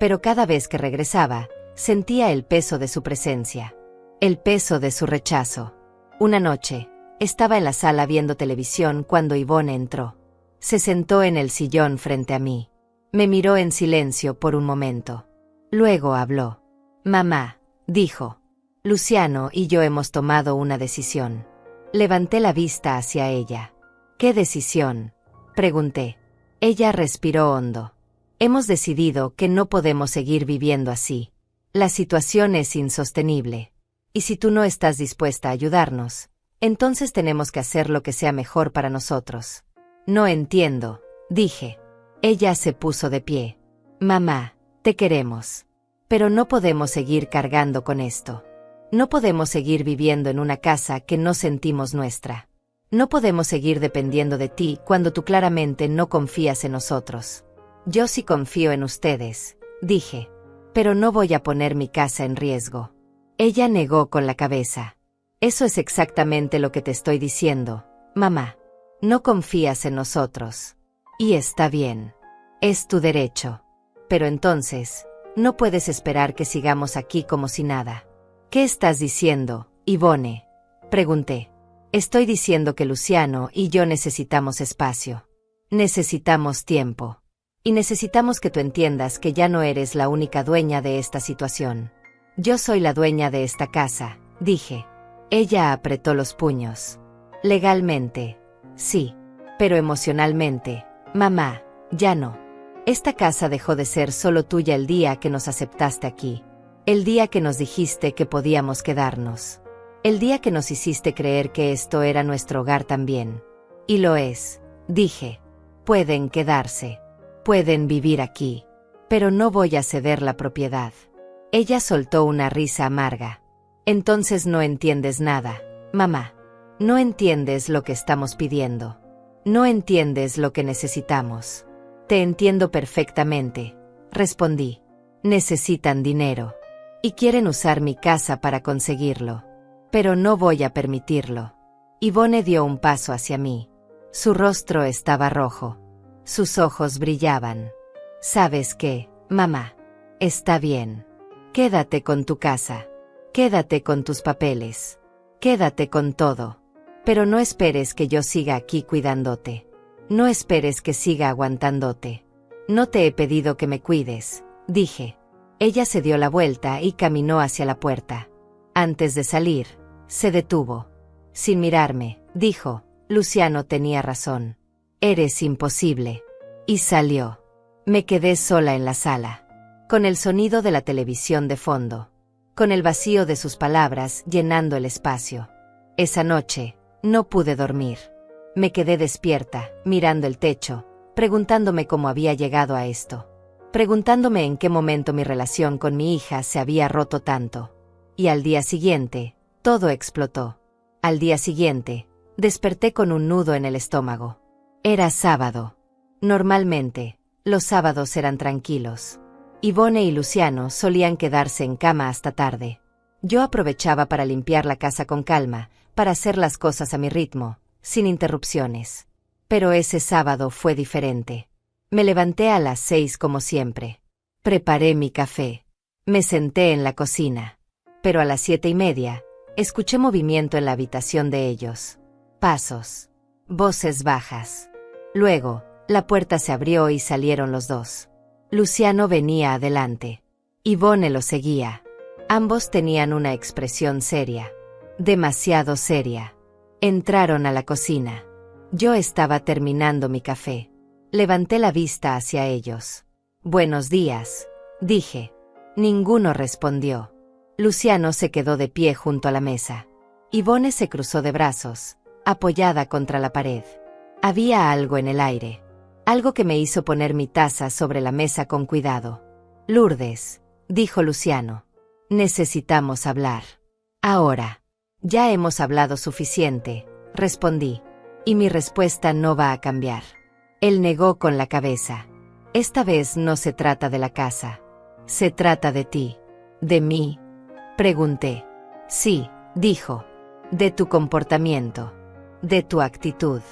B: Pero cada vez que regresaba, sentía el peso de su presencia. El peso de su rechazo. Una noche, estaba en la sala viendo televisión cuando Ivone entró. Se sentó en el sillón frente a mí. Me miró en silencio por un momento. Luego habló. Mamá, dijo. Luciano y yo hemos tomado una decisión. Levanté la vista hacia ella. ¿Qué decisión?, pregunté. Ella respiró hondo. Hemos decidido que no podemos seguir viviendo así. La situación es insostenible. Y si tú no estás dispuesta a ayudarnos, entonces tenemos que hacer lo que sea mejor para nosotros. No entiendo, dije. Ella se puso de pie. Mamá, te queremos. Pero no podemos seguir cargando con esto. No podemos seguir viviendo en una casa que no sentimos nuestra. No podemos seguir dependiendo de ti cuando tú claramente no confías en nosotros. Yo sí confío en ustedes, dije. pero no voy a poner mi casa en riesgo. Ella negó con la cabeza. Eso es exactamente lo que te estoy diciendo, mamá. No confías en nosotros. Y está bien. Es tu derecho. Pero entonces, no puedes esperar que sigamos aquí como si nada. ¿Qué estás diciendo, Ivone? Pregunté. Estoy diciendo que Luciano y yo necesitamos espacio. Necesitamos tiempo. Y necesitamos que tú entiendas que ya no eres la única dueña de esta situación. Yo soy la dueña de esta casa, dije. Ella apretó los puños. Legalmente, sí. Pero emocionalmente, mamá, ya no. Esta casa dejó de ser solo tuya el día que nos aceptaste aquí. El día que nos dijiste que podíamos quedarnos. El día que nos hiciste creer que esto era nuestro hogar también. Y lo es, dije. Pueden quedarse. Pueden vivir aquí. Pero no voy a ceder la propiedad. Ella soltó una risa amarga. Entonces no entiendes nada, mamá. No entiendes lo que estamos pidiendo. No entiendes lo que necesitamos. Te entiendo perfectamente, respondí. Necesitan dinero. Y quieren usar mi casa para conseguirlo. Pero no voy a permitirlo. Ivone dio un paso hacia mí. Su rostro estaba rojo. Sus ojos brillaban. ¿Sabes qué, mamá? Está bien. Quédate con tu casa. Quédate con tus papeles. Quédate con todo. Pero no esperes que yo siga aquí cuidándote. No esperes que siga aguantándote. No te he pedido que me cuides, dije. Ella se dio la vuelta y caminó hacia la puerta. Antes de salir, se detuvo. Sin mirarme, dijo, Luciano tenía razón. Eres imposible. Y salió. Me quedé sola en la sala. Con el sonido de la televisión de fondo. Con el vacío de sus palabras llenando el espacio. Esa noche, no pude dormir. Me quedé despierta, mirando el techo, preguntándome cómo había llegado a esto. Preguntándome en qué momento mi relación con mi hija se había roto tanto. Y al día siguiente, todo explotó. Al día siguiente, desperté con un nudo en el estómago. Era sábado. Normalmente, los sábados eran tranquilos. Ivone y Luciano solían quedarse en cama hasta tarde. Yo aprovechaba para limpiar la casa con calma, para hacer las cosas a mi ritmo, sin interrupciones. Pero ese sábado fue diferente. Me levanté a las 6 como siempre. Preparé mi café. Me senté en la cocina. Pero a las 7:30, escuché movimiento en la habitación de ellos. Pasos. Voces bajas. Luego, la puerta se abrió y salieron los dos. Luciano venía adelante. Ivone lo seguía. Ambos tenían una expresión seria. Demasiado seria. Entraron a la cocina. Yo estaba terminando mi café. Levanté la vista hacia ellos. Buenos días, dije. Ninguno respondió. Luciano se quedó de pie junto a la mesa. Ivone se cruzó de brazos, apoyada contra la pared. Había algo en el aire. Algo que me hizo poner mi taza sobre la mesa con cuidado. Lourdes, dijo Luciano. Necesitamos hablar. Ahora. Ya hemos hablado suficiente, respondí. Y mi respuesta no va a cambiar. Él negó con la cabeza. Esta vez no se trata de la casa. Se trata de ti. ¿De mí? Pregunté. Sí, dijo. De tu comportamiento. De tu actitud.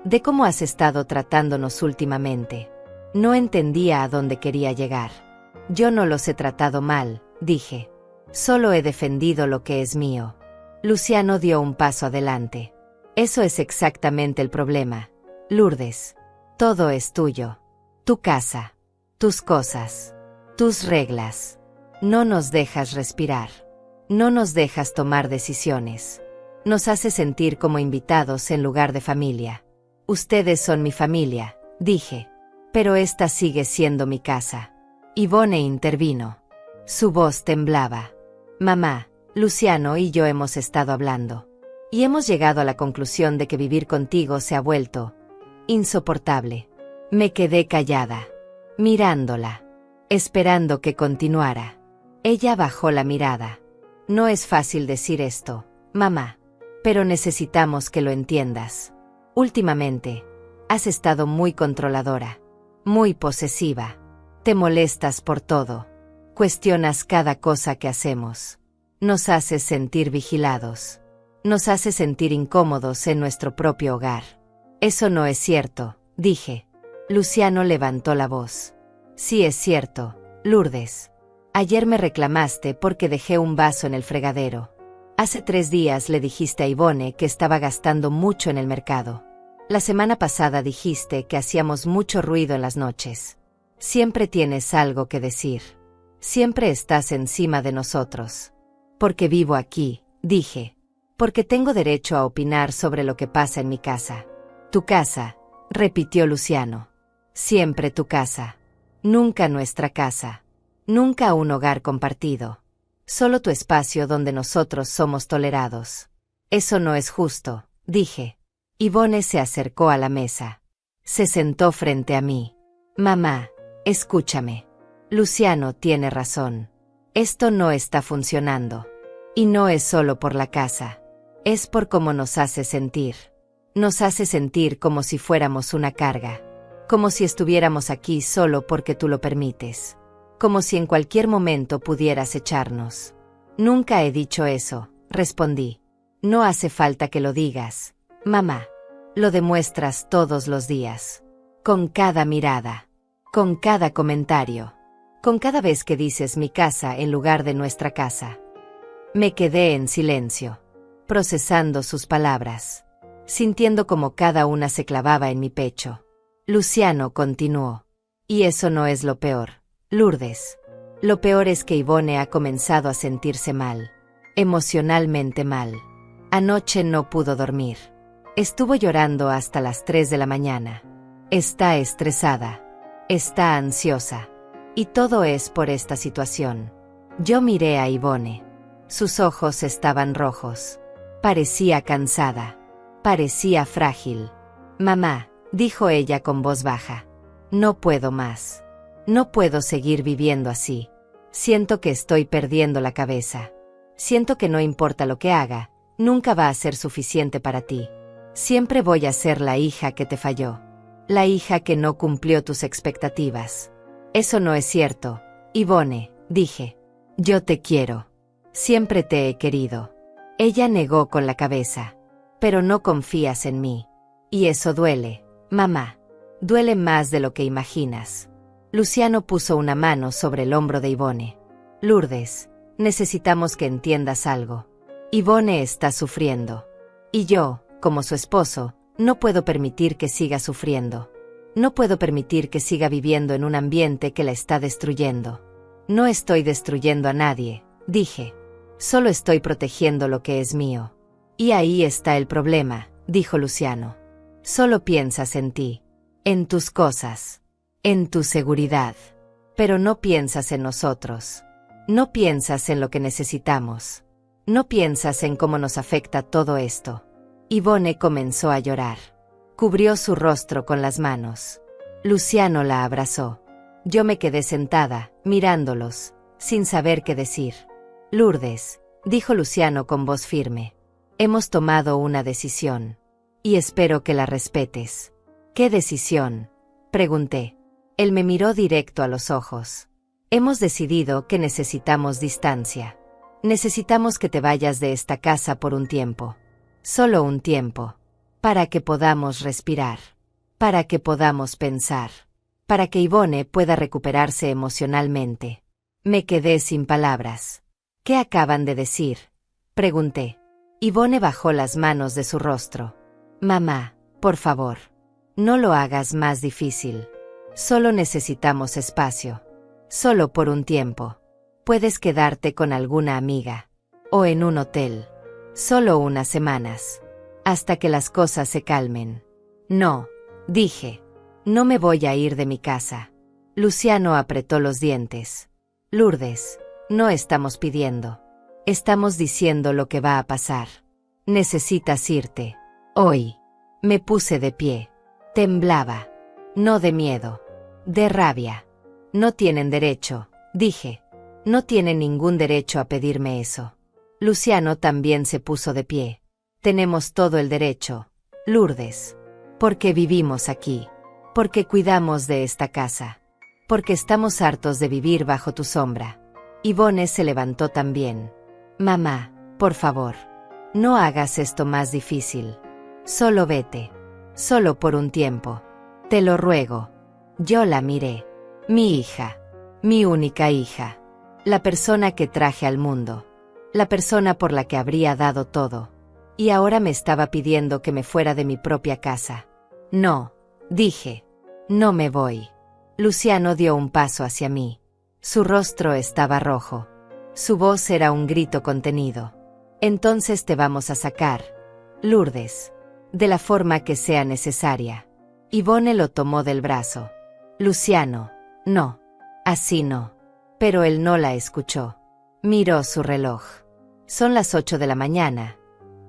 B: De cómo has estado tratándonos últimamente. No entendía a dónde quería llegar. Yo no los he tratado mal, dije. Solo he defendido lo que es mío. Luciano dio un paso adelante. Eso es exactamente el problema, Lourdes. Todo es tuyo. Tu casa. Tus cosas. Tus reglas. No nos dejas respirar. No nos dejas tomar decisiones. Nos hace sentir como invitados en lugar de familia. Ustedes son mi familia, dije. Pero esta sigue siendo mi casa. Ivone intervino. Su voz temblaba. Mamá, Luciano y yo hemos estado hablando. Y hemos llegado a la conclusión de que vivir contigo se ha vuelto insoportable. Me quedé callada, mirándola, esperando que continuara. Ella bajó la mirada. No es fácil decir esto, mamá. Pero necesitamos que lo entiendas. Últimamente, has estado muy controladora, muy posesiva. Te molestas por todo. Cuestionas cada cosa que hacemos. Nos haces sentir vigilados. Nos haces sentir incómodos en nuestro propio hogar. Eso no es cierto, dije. Luciano levantó la voz. Sí es cierto, Lourdes. Ayer me reclamaste porque dejé un vaso en el fregadero. Hace 3 días le dijiste a Ivone que estaba gastando mucho en el mercado. La semana pasada dijiste que hacíamos mucho ruido en las noches. Siempre tienes algo que decir. Siempre estás encima de nosotros. Porque vivo aquí, dije. Porque tengo derecho a opinar sobre lo que pasa en mi casa. Tu casa, repitió Luciano. Siempre tu casa. Nunca nuestra casa. Nunca un hogar compartido. Solo tu espacio donde nosotros somos tolerados. Eso no es justo, dije. Ivone se acercó a la mesa. Se sentó frente a mí. Mamá, escúchame. Luciano tiene razón. Esto no está funcionando. Y no es solo por la casa. Es por cómo nos hace sentir. Nos hace sentir como si fuéramos una carga. Como si estuviéramos aquí solo porque tú lo permites. Como si en cualquier momento pudieras echarnos. Nunca he dicho eso, respondí. No hace falta que lo digas, mamá. Lo demuestras todos los días. Con cada mirada. Con cada comentario. Con cada vez que dices mi casa en lugar de nuestra casa. Me quedé en silencio, procesando sus palabras, sintiendo como cada una se clavaba en mi pecho. Luciano continuó. Y eso no es lo peor, Lourdes. Lo peor es que Ivone ha comenzado a sentirse mal, emocionalmente mal. Anoche no pudo dormir. Estuvo llorando hasta las 3 de la mañana. Está estresada. Está ansiosa. Y todo es por esta situación. Yo miré a Ivone. Sus ojos estaban rojos. Parecía cansada. Parecía frágil. Mamá, dijo ella con voz baja. No puedo más. No puedo seguir viviendo así. Siento que estoy perdiendo la cabeza. Siento que no importa lo que haga, nunca va a ser suficiente para ti. Siempre voy a ser la hija que te falló. La hija que no cumplió tus expectativas. Eso no es cierto, Ivone, dije. Yo te quiero. Siempre te he querido. Ella negó con la cabeza. Pero no confías en mí. Y eso duele, mamá. Duele más de lo que imaginas. Luciano puso una mano sobre el hombro de Ivone. Lourdes, necesitamos que entiendas algo. Ivone está sufriendo. Y yo, como su esposo, no puedo permitir que siga sufriendo. No puedo permitir que siga viviendo en un ambiente que la está destruyendo. No estoy destruyendo a nadie, dije. Solo estoy protegiendo lo que es mío. Y ahí está el problema, dijo Luciano. Solo piensas en ti, en tus cosas, en tu seguridad. Pero no piensas en nosotros. No piensas en lo que necesitamos. No piensas en cómo nos afecta todo esto. Ivone comenzó a llorar. Cubrió su rostro con las manos. Luciano la abrazó. Yo me quedé sentada, mirándolos, sin saber qué decir. Lourdes, dijo Luciano con voz firme. Hemos tomado una decisión. Y espero que la respetes. ¿Qué decisión?, pregunté. Él me miró directo a los ojos. Hemos decidido que necesitamos distancia. Necesitamos que te vayas de esta casa por un tiempo. Solo un tiempo. Para que podamos respirar. Para que podamos pensar. Para que Ivone pueda recuperarse emocionalmente. Me quedé sin palabras. ¿Qué acaban de decir?, pregunté. Ivone bajó las manos de su rostro. Mamá, por favor. No lo hagas más difícil. Solo necesitamos espacio. Solo por un tiempo. Puedes quedarte con alguna amiga. O en un hotel. Solo unas semanas. Hasta que las cosas se calmen. No, dije. No me voy a ir de mi casa. Luciano apretó los dientes. Lourdes, no estamos pidiendo. Estamos diciendo lo que va a pasar. Necesitas irte. Hoy. Me puse de pie. Temblaba. No de miedo. De rabia. No tienen derecho, dije. No tienen ningún derecho a pedirme eso. Luciano también se puso de pie. Tenemos todo el derecho, Lourdes. Porque vivimos aquí. Porque cuidamos de esta casa. Porque estamos hartos de vivir bajo tu sombra. Yvonne se levantó también. Mamá, por favor. No hagas esto más difícil. Solo vete. Solo por un tiempo. Te lo ruego. Yo la miré. Mi hija. Mi única hija. La persona que traje al mundo. La persona por la que habría dado todo. Y ahora me estaba pidiendo que me fuera de mi propia casa. No, dije. No me voy. Luciano dio un paso hacia mí. Su rostro estaba rojo. Su voz era un grito contenido. Entonces te vamos a sacar, Lourdes. De la forma que sea necesaria. Yvonne lo tomó del brazo. Luciano, no. Así no. Pero él no la escuchó. Miró su reloj. Son las 8 de la mañana.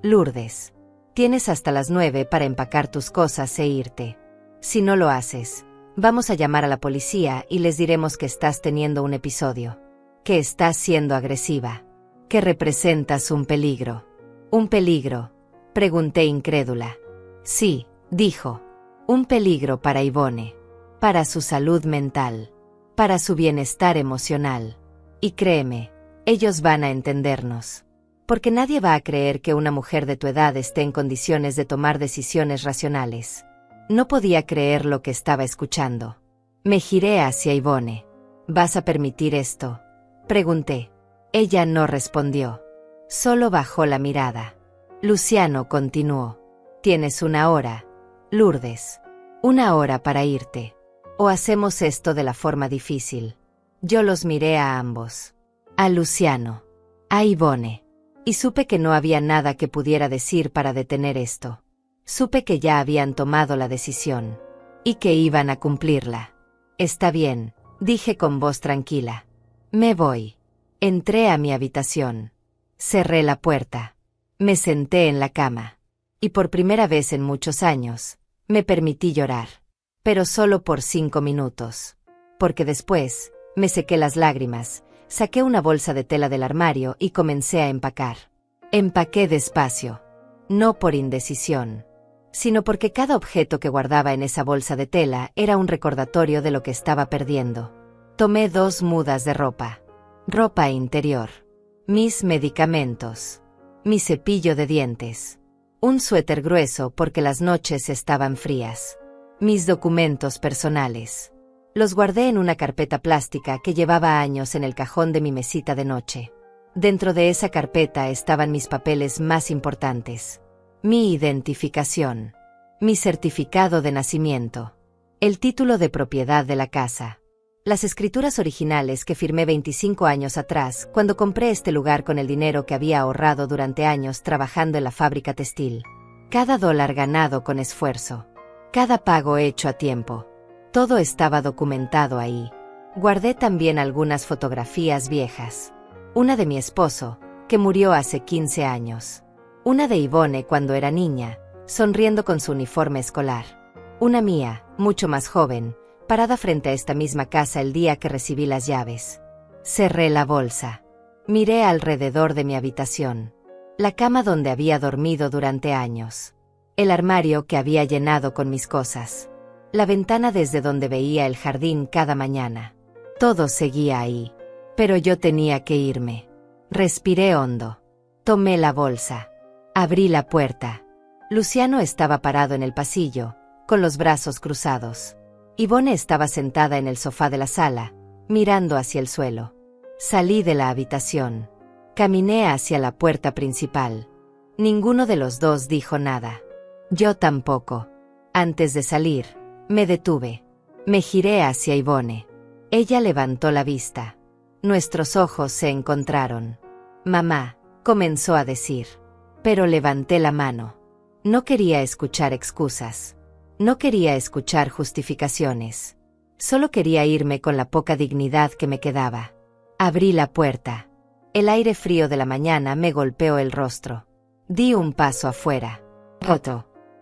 B: Lourdes. Tienes hasta las 9 para empacar tus cosas e irte. Si no lo haces, vamos a llamar a la policía y les diremos que estás teniendo un episodio. Que estás siendo agresiva. Que representas un peligro. ¿Un peligro? Pregunté incrédula. Sí, dijo. Un peligro para Yvonne. Para su salud mental. Para su bienestar emocional. Y créeme, ellos van a entendernos. Porque nadie va a creer que una mujer de tu edad esté en condiciones de tomar decisiones racionales. No podía creer lo que estaba escuchando. Me giré hacia Yvonne. ¿Vas a permitir esto? Pregunté. Ella no respondió. Solo bajó la mirada. Luciano continuó. Tienes una hora, Lourdes. Una hora para irte. O hacemos esto de la forma difícil. Yo los miré a ambos. A Luciano. A Yvonne. Y supe que no había nada que pudiera decir para detener esto. Supe que ya habían tomado la decisión. Y que iban a cumplirla. Está bien, dije con voz tranquila. Me voy. Entré a mi habitación. Cerré la puerta. Me senté en la cama. Y por primera vez en muchos años, me permití llorar. Pero solo por 5 minutos. Porque después, me sequé las lágrimas, saqué una bolsa de tela del armario y comencé a empacar. Empaqué despacio. No por indecisión, sino porque cada objeto que guardaba en esa bolsa de tela era un recordatorio de lo que estaba perdiendo. Tomé 2 mudas de ropa. Ropa interior. Mis medicamentos. Mi cepillo de dientes. Un suéter grueso porque las noches estaban frías. Mis documentos personales. Los guardé en una carpeta plástica que llevaba años en el cajón de mi mesita de noche. Dentro de esa carpeta estaban mis papeles más importantes. Mi identificación. Mi certificado de nacimiento. El título de propiedad de la casa. Las escrituras originales que firmé 25 años atrás cuando compré este lugar con el dinero que había ahorrado durante años trabajando en la fábrica textil. Cada dólar ganado con esfuerzo. Cada pago hecho a tiempo. Todo estaba documentado ahí. Guardé también algunas fotografías viejas. Una de mi esposo, que murió hace 15 años. Una de Yvonne cuando era niña, sonriendo con su uniforme escolar. Una mía, mucho más joven, parada frente a esta misma casa el día que recibí las llaves. Cerré la bolsa. Miré alrededor de mi habitación. La cama donde había dormido durante años. El armario que había llenado con mis cosas. La ventana desde donde veía el jardín cada mañana. Todo seguía ahí. Pero yo tenía que irme. Respiré hondo. Tomé la bolsa. Abrí la puerta. Luciano estaba parado en el pasillo, con los brazos cruzados. Yvonne estaba sentada en el sofá de la sala, mirando hacia el suelo. Salí de la habitación. Caminé hacia la puerta principal. Ninguno de los dos dijo nada. Yo tampoco. Antes de salir, me detuve. Me giré hacia Yvonne. Ella levantó la vista. Nuestros ojos se encontraron. Mamá, comenzó a decir. Pero levanté la mano. No quería escuchar excusas. No quería escuchar justificaciones. Solo quería irme con la poca dignidad que me quedaba. Abrí la puerta. El aire frío de la mañana me golpeó el rostro. Di un paso afuera.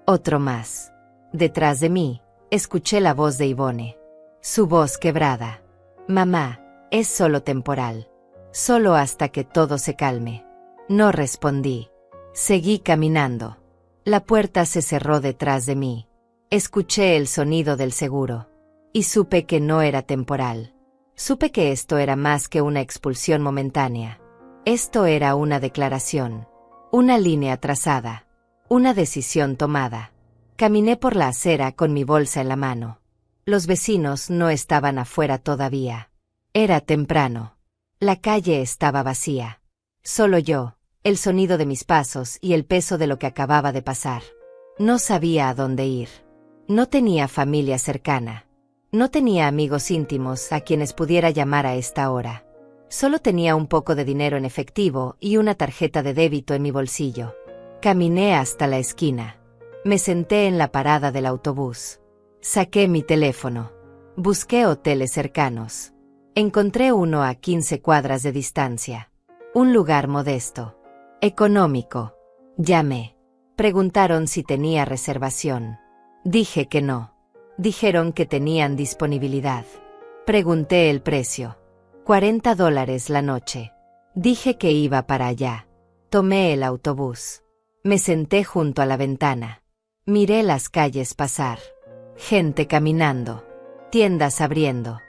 B: Otro más. Detrás de mí, escuché la voz de Yvonne. Su voz quebrada. Mamá, es solo temporal. Solo hasta que todo se calme. No respondí. Seguí caminando. La puerta se cerró detrás de mí. Escuché el sonido del seguro. Y supe que no era temporal. Supe que esto era más que una expulsión momentánea. Esto era una declaración, una línea trazada, una decisión tomada. Caminé por la acera con mi bolsa en la mano. Los vecinos no estaban afuera todavía. Era temprano. La calle estaba vacía. Solo yo, el sonido de mis pasos y el peso de lo que acababa de pasar. No sabía a dónde ir. No tenía familia cercana. No tenía amigos íntimos a quienes pudiera llamar a esta hora. Solo tenía un poco de dinero en efectivo y una tarjeta de débito en mi bolsillo. Caminé hasta la esquina. Me senté en la parada del autobús. Saqué mi teléfono. Busqué hoteles cercanos. Encontré uno a 15 cuadras de distancia. Un lugar modesto. Económico. Llamé. Preguntaron si tenía reservación. Dije que no. Dijeron que tenían disponibilidad. Pregunté el precio. $40 la noche. Dije que iba para allá. Tomé el autobús. Me senté junto a la ventana. Miré las calles pasar. Gente caminando. Tiendas abriendo.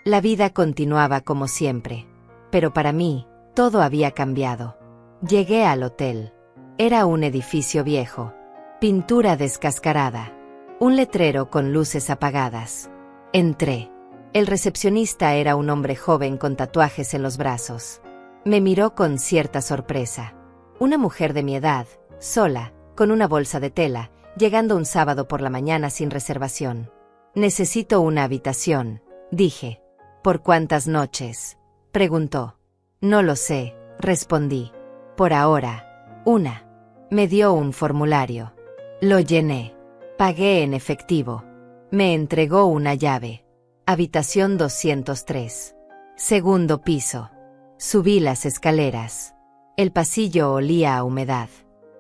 B: La vida continuaba como siempre. Pero para mí, todo había cambiado. Llegué al hotel. Era un edificio viejo. Pintura descascarada. Un letrero con luces apagadas. Entré. El recepcionista era un hombre joven con tatuajes en los brazos. Me miró con cierta sorpresa. Una mujer de mi edad, sola, con una bolsa de tela, llegando un sábado por la mañana sin reservación. Necesito una habitación, dije. ¿Por cuántas noches?, preguntó. No lo sé, respondí. Por ahora, una. Me dio un formulario. Lo llené. Pagué en efectivo. Me entregó una llave. Habitación 203. Segundo piso. Subí las escaleras. El pasillo olía a humedad.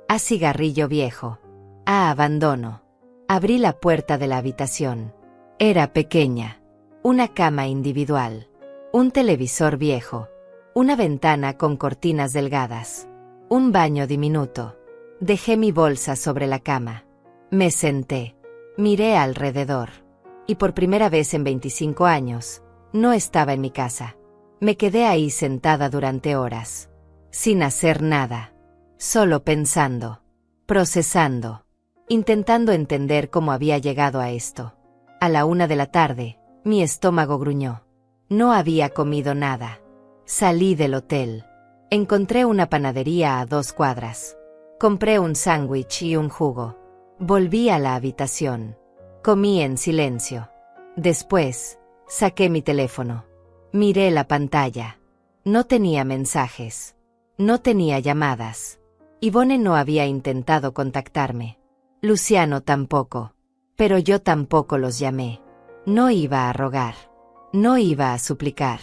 B: A cigarrillo viejo. A abandono. Abrí la puerta de la habitación. Era pequeña. Una cama individual. Un televisor viejo. Una ventana con cortinas delgadas. Un baño diminuto. Dejé mi bolsa sobre la cama. Me senté. Miré alrededor. Y por primera vez en 25 años, no estaba en mi casa. Me quedé ahí sentada durante horas. Sin hacer nada. Solo pensando. Procesando. Intentando entender cómo había llegado a esto. A la 1 de la tarde, mi estómago gruñó. No había comido nada. Salí del hotel. Encontré una panadería a 2 cuadras. Compré un sándwich y un jugo. Volví a la habitación. Comí en silencio. Después, saqué mi teléfono. Miré la pantalla. No tenía mensajes. No tenía llamadas. Yvonne no había intentado contactarme. Luciano tampoco. Pero yo tampoco los llamé. No iba a rogar. No iba a suplicar.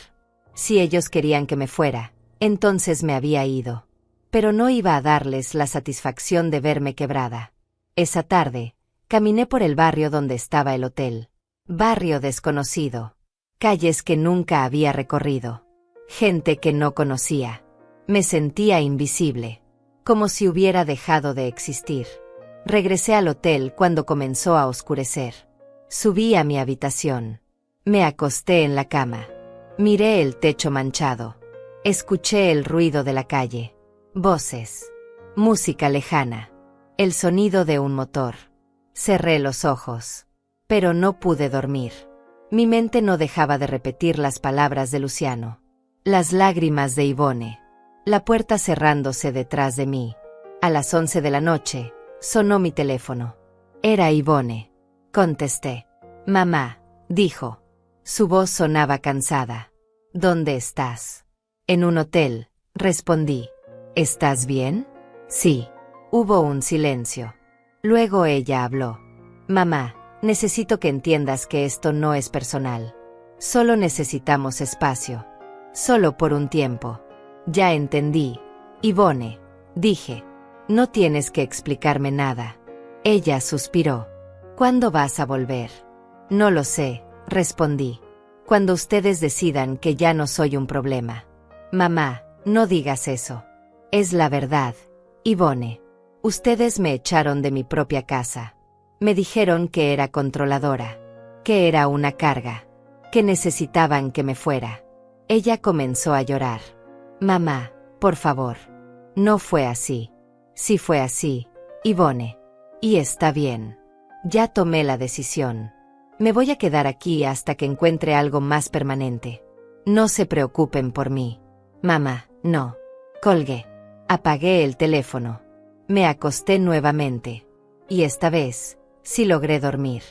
B: Si ellos querían que me fuera, entonces me había ido. Pero no iba a darles la satisfacción de verme quebrada. Esa tarde, caminé por el barrio donde estaba el hotel. Barrio desconocido. Calles que nunca había recorrido. Gente que no conocía. Me sentía invisible. Como si hubiera dejado de existir. Regresé al hotel cuando comenzó a oscurecer. Subí a mi habitación. Me acosté en la cama. Miré el techo manchado. Escuché el ruido de la calle. Voces. Música lejana. El sonido de un motor. Cerré los ojos. Pero no pude dormir. Mi mente no dejaba de repetir las palabras de Luciano. Las lágrimas de Yvonne. La puerta cerrándose detrás de mí. A las 11 de la noche, sonó mi teléfono. Era Yvonne. Contesté. Mamá, dijo. Su voz sonaba cansada. ¿Dónde estás? En un hotel, respondí. ¿Estás bien? Sí. Hubo un silencio. Luego ella habló. Mamá, necesito que entiendas que esto no es personal. Solo necesitamos espacio. Solo por un tiempo. Ya entendí. Yvonne, dije. No tienes que explicarme nada. Ella suspiró. ¿Cuándo vas a volver? No lo sé, respondí. Cuando ustedes decidan que ya no soy un problema. Mamá, no digas eso. Es la verdad, Yvonne. Ustedes me echaron de mi propia casa. Me dijeron que era controladora. Que era una carga. que necesitaban que me fuera. Ella comenzó a llorar. Mamá, por favor. No fue así. Sí fue así, Yvonne. Y está bien. Ya tomé la decisión. Me voy a quedar aquí hasta que encuentre algo más permanente. No se preocupen por mí. Mamá, no. Colgué. Apagué el teléfono. Me acosté nuevamente. Y esta vez, sí logré dormir.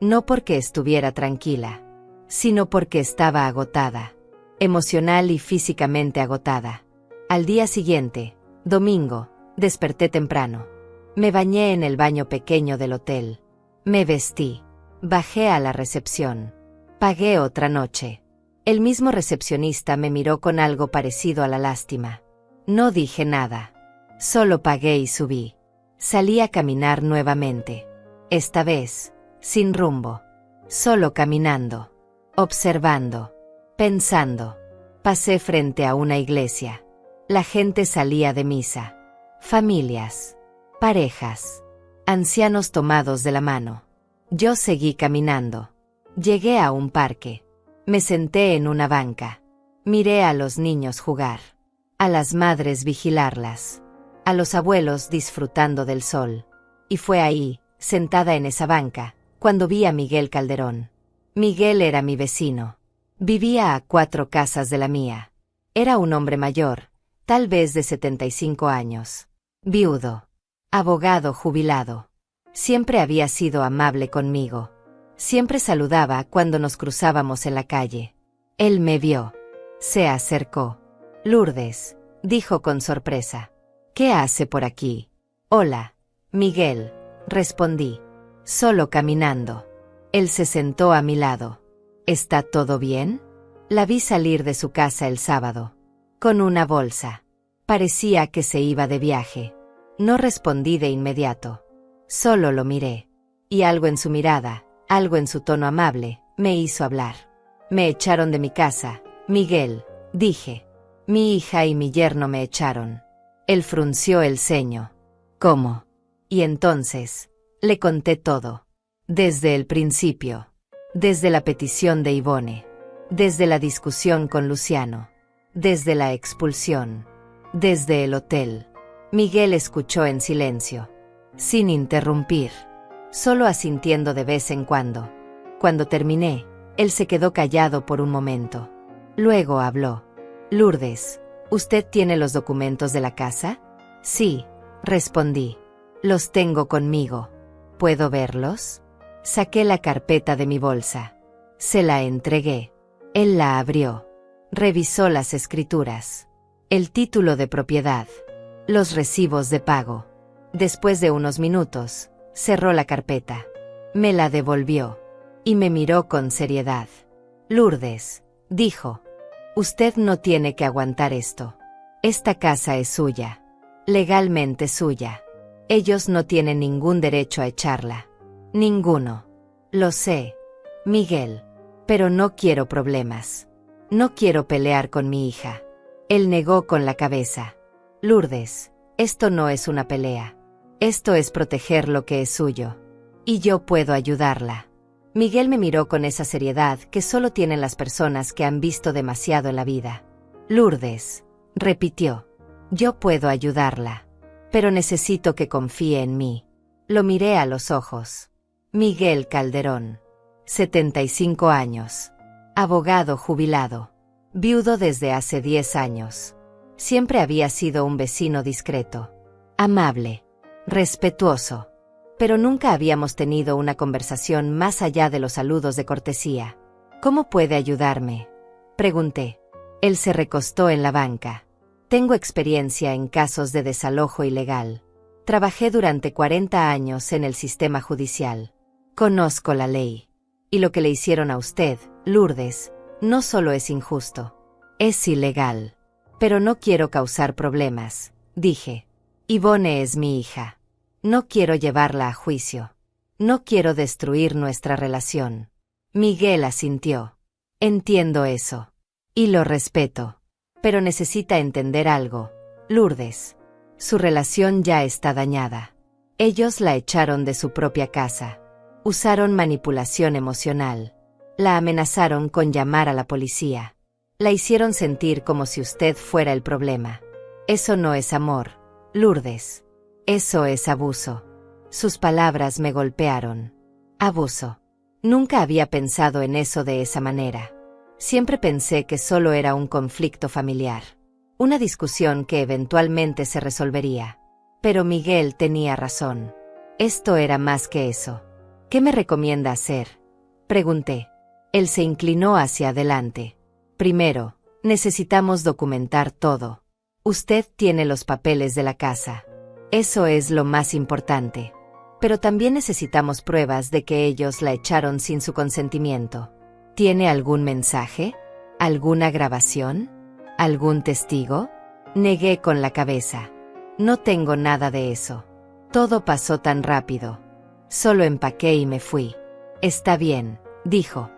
B: No porque estuviera tranquila, sino porque estaba agotada. Emocional y físicamente agotada. Al día siguiente, domingo, desperté temprano. Me bañé en el baño pequeño del hotel. Me vestí. Bajé a la recepción. Pagué otra noche. El mismo recepcionista me miró con algo parecido a la lástima. No dije nada. Solo pagué y subí. Salí a caminar nuevamente. Esta vez, sin rumbo. Solo caminando. Observando. Pensando. Pasé frente a una iglesia. La gente salía de misa. Familias. Parejas. Ancianos tomados de la mano. Yo seguí caminando. Llegué a un parque. Me senté en una banca. Miré a los niños jugar. A las madres vigilarlas. A los abuelos disfrutando del sol. Y fue ahí, sentada en esa banca, cuando vi a Miguel Calderón. Miguel era mi vecino. Vivía a 4 casas de la mía. Era un hombre mayor, tal vez de 75 años. Viudo. Abogado jubilado. Siempre había sido amable conmigo. Siempre saludaba cuando nos cruzábamos en la calle. Él me vio. Se acercó. Lourdes, dijo con sorpresa. ¿Qué hace por aquí? Hola, Miguel, respondí. Solo caminando. Él se sentó a mi lado. ¿Está todo bien? La vi salir de su casa el sábado. Con una bolsa. Parecía que se iba de viaje. No respondí de inmediato. Solo lo miré. Y algo en su mirada, algo en su tono amable, me hizo hablar. Me echaron de mi casa, Miguel, dije. Mi hija y mi yerno me echaron. Él frunció el ceño. ¿Cómo? Y entonces, le conté todo. Desde el principio. Desde la petición de Yvonne. Desde la discusión con Luciano. Desde la expulsión. Desde el hotel. Miguel escuchó en silencio. Sin interrumpir. Solo asintiendo de vez en cuando. Cuando terminé, él se quedó callado por un momento. Luego habló. Lourdes, ¿usted tiene los documentos de la casa? Sí, respondí. Los tengo conmigo. ¿Puedo verlos? Saqué la carpeta de mi bolsa. Se la entregué. Él la abrió. Revisó las escrituras. El título de propiedad. Los recibos de pago. Después de unos minutos, cerró la carpeta. Me la devolvió. Y me miró con seriedad. Lourdes, dijo. Usted no tiene que aguantar esto. Esta casa es suya. Legalmente suya. Ellos no tienen ningún derecho a echarla. Ninguno. Lo sé, Miguel. Pero no quiero problemas. No quiero pelear con mi hija. Él negó con la cabeza. Lourdes, esto no es una pelea. Esto es proteger lo que es suyo. Y yo puedo ayudarla. Miguel me miró con esa seriedad que solo tienen las personas que han visto demasiado en la vida. Lourdes, repitió. Yo puedo ayudarla. Pero necesito que confíe en mí. Lo miré a los ojos. Miguel Calderón. 75 años. Abogado jubilado. Viudo desde hace 10 años. Siempre había sido un vecino discreto. Amable. Respetuoso. Pero nunca habíamos tenido una conversación más allá de los saludos de cortesía. ¿Cómo puede ayudarme?, pregunté. Él se recostó en la banca. Tengo experiencia en casos de desalojo ilegal. Trabajé durante 40 años en el sistema judicial. Conozco la ley. Y lo que le hicieron a usted, Lourdes, no solo es injusto. Es ilegal. Pero no quiero causar problemas, dije. Yvonne es mi hija. No quiero llevarla a juicio. No quiero destruir nuestra relación. Miguel asintió. Entiendo eso. Y lo respeto. Pero necesita entender algo, Lourdes. Su relación ya está dañada. Ellos la echaron de su propia casa. Usaron manipulación emocional. La amenazaron con llamar a la policía. La hicieron sentir como si usted fuera el problema. Eso no es amor, Lourdes. Eso es abuso. Sus palabras me golpearon. Abuso. Nunca había pensado en eso de esa manera. Siempre pensé que solo era un conflicto familiar. Una discusión que eventualmente se resolvería. Pero Miguel tenía razón. Esto era más que eso. ¿Qué me recomienda hacer?, pregunté. Él se inclinó hacia adelante. Primero, necesitamos documentar todo. Usted tiene los papeles de la casa. Eso es lo más importante. Pero también necesitamos pruebas de que ellos la echaron sin su consentimiento. ¿Tiene algún mensaje? ¿Alguna grabación? ¿Algún testigo? Negué con la cabeza. No tengo nada de eso. Todo pasó tan rápido. Solo empaqué y me fui. Está bien, dijo.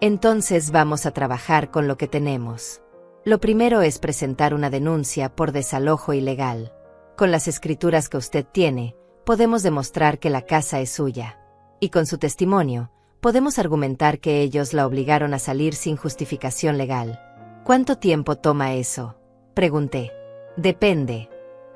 B: Entonces vamos a trabajar con lo que tenemos. Lo primero es presentar una denuncia por desalojo ilegal. Con las escrituras que usted tiene, podemos demostrar que la casa es suya. Y con su testimonio, podemos argumentar que ellos la obligaron a salir sin justificación legal. ¿Cuánto tiempo toma eso?, pregunté. Depende,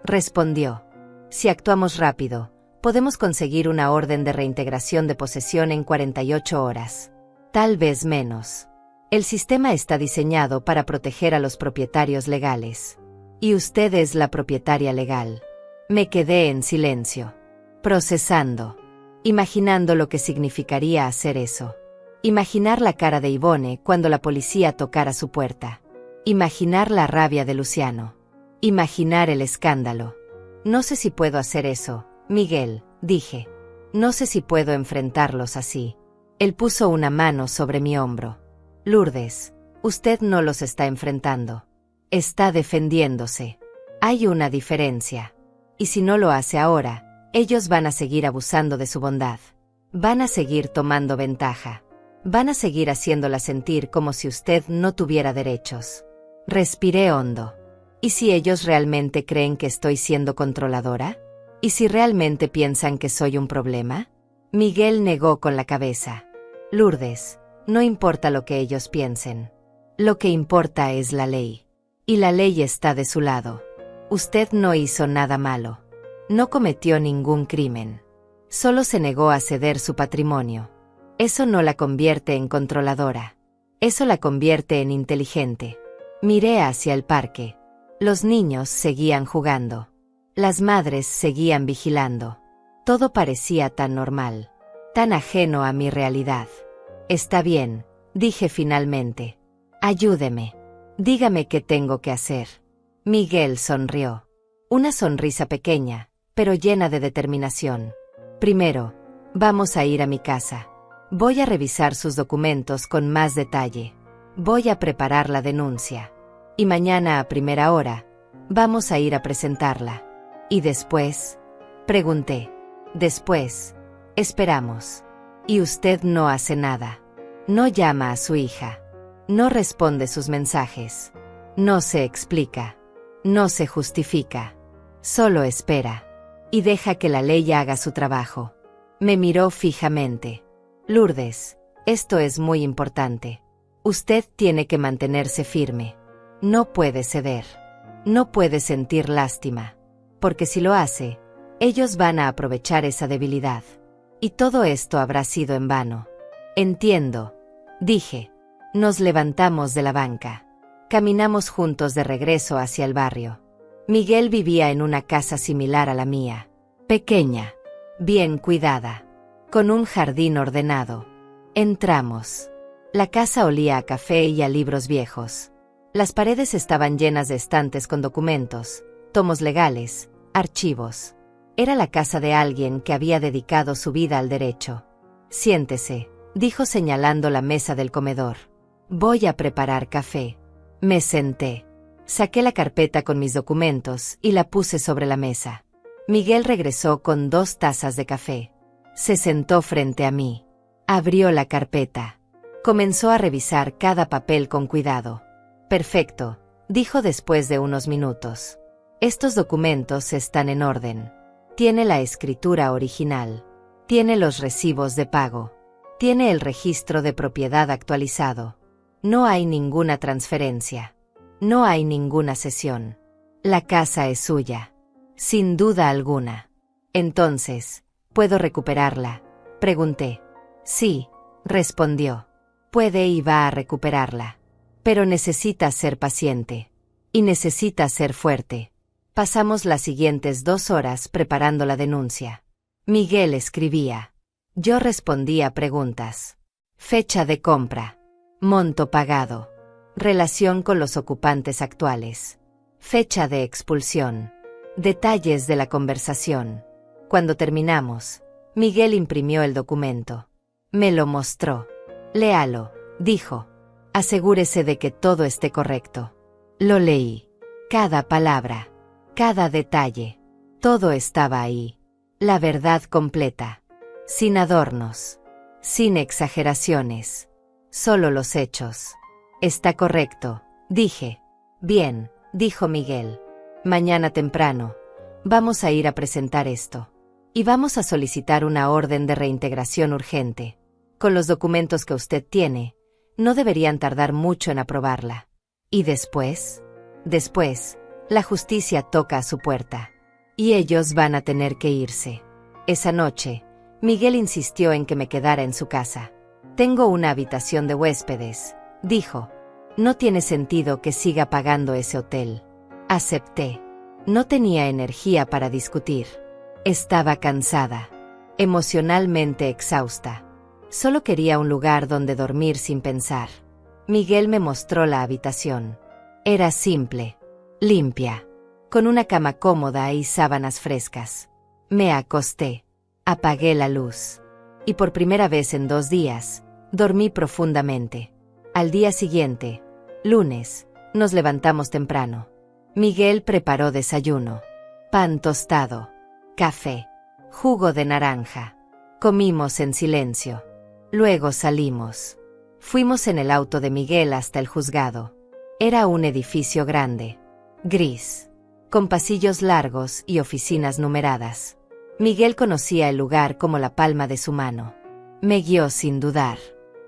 B: respondió. Si actuamos rápido, podemos conseguir una orden de reintegración de posesión en 48 horas. Tal vez menos. El sistema está diseñado para proteger a los propietarios legales. Y usted es la propietaria legal. Me quedé en silencio, procesando, imaginando lo que significaría hacer eso. Imaginar la cara de Ivone cuando la policía tocara su puerta. Imaginar la rabia de Luciano. Imaginar el escándalo. No sé si puedo hacer eso, Miguel, dije. No sé si puedo enfrentarlos así. Él puso una mano sobre mi hombro. Lourdes, usted no los está enfrentando. Está defendiéndose. Hay una diferencia. Y si no lo hace ahora, ellos van a seguir abusando de su bondad. Van a seguir tomando ventaja. Van a seguir haciéndola sentir como si usted no tuviera derechos. Respiré hondo. ¿Y si ellos realmente creen que estoy siendo controladora? ¿Y si realmente piensan que soy un problema? Miguel negó con la cabeza. Lourdes, no importa lo que ellos piensen. Lo que importa es la ley. Y la ley está de su lado. Usted no hizo nada malo. No cometió ningún crimen. Solo se negó a ceder su patrimonio. Eso no la convierte en controladora. Eso la convierte en inteligente. Miré hacia el parque. Los niños seguían jugando. Las madres seguían vigilando. Todo parecía tan normal, tan ajeno a mi realidad. Está bien, dije finalmente. Ayúdeme. Dígame qué tengo que hacer. Miguel sonrió. Una sonrisa pequeña, pero llena de determinación. Primero, vamos a ir a mi casa. Voy a revisar sus documentos con más detalle. Voy a preparar la denuncia. Y mañana a primera hora, vamos a ir a presentarla. ¿Y después?, pregunté. Después, esperamos. Y usted no hace nada. No llama a su hija. No responde sus mensajes. No se explica. No se justifica. Solo espera. Y deja que la ley haga su trabajo. Me miró fijamente. Lourdes, esto es muy importante. Usted tiene que mantenerse firme. No puede ceder. No puede sentir lástima. Porque si lo hace, ellos van a aprovechar esa debilidad. Y todo esto habrá sido en vano. Entiendo, dije. Nos levantamos de la banca. Caminamos juntos de regreso hacia el barrio. Miguel vivía en una casa similar a la mía. Pequeña, bien cuidada, con un jardín ordenado. Entramos. La casa olía a café y a libros viejos. Las paredes estaban llenas de estantes con documentos, tomos legales, archivos. Era la casa de alguien que había dedicado su vida al derecho. Siéntese, dijo señalando la mesa del comedor. Voy a preparar café. Me senté. Saqué la carpeta con mis documentos y la puse sobre la mesa. Miguel regresó con 2 tazas de café. Se sentó frente a mí. Abrió la carpeta. Comenzó a revisar cada papel con cuidado. Perfecto, dijo después de unos minutos. Estos documentos están en orden. Tiene la escritura original. Tiene los recibos de pago. Tiene el registro de propiedad actualizado. No hay ninguna transferencia. No hay ninguna cesión. La casa es suya. Sin duda alguna. Entonces, ¿puedo recuperarla? Pregunté. Sí, respondió. Puede y va a recuperarla. Pero necesita ser paciente. Y necesita ser fuerte. Pasamos las siguientes 2 horas preparando la denuncia. Miguel escribía. Yo respondía preguntas. Fecha de compra. Monto pagado. Relación con los ocupantes actuales. Fecha de expulsión. Detalles de la conversación. Cuando terminamos, Miguel imprimió el documento. Me lo mostró. Léalo, dijo. Asegúrese de que todo esté correcto. Lo leí. Cada palabra. Cada detalle. Todo estaba ahí. La verdad completa. Sin adornos. Sin exageraciones. Solo los hechos. Está correcto, dije. Bien, dijo Miguel. Mañana temprano, vamos a ir a presentar esto. Y vamos a solicitar una orden de reintegración urgente. Con los documentos que usted tiene, no deberían tardar mucho en aprobarla. ¿Y después? Después, la justicia toca a su puerta. Y ellos van a tener que irse. Esa noche, Miguel insistió en que me quedara en su casa. Tengo una habitación de huéspedes, dijo. No tiene sentido que siga pagando ese hotel. Acepté. No tenía energía para discutir. Estaba cansada. Emocionalmente exhausta. Solo quería un lugar donde dormir sin pensar. Miguel me mostró la habitación. Era simple, limpia, con una cama cómoda y sábanas frescas. Me acosté. Apagué la luz. Y por primera vez en 2 días, dormí profundamente. Al día siguiente, lunes, nos levantamos temprano. Miguel preparó desayuno. Pan tostado, café, jugo de naranja. Comimos en silencio. Luego salimos. Fuimos en el auto de Miguel hasta el juzgado. Era un edificio grande, gris, con pasillos largos y oficinas numeradas. Miguel conocía el lugar como la palma de su mano. Me guió sin dudar.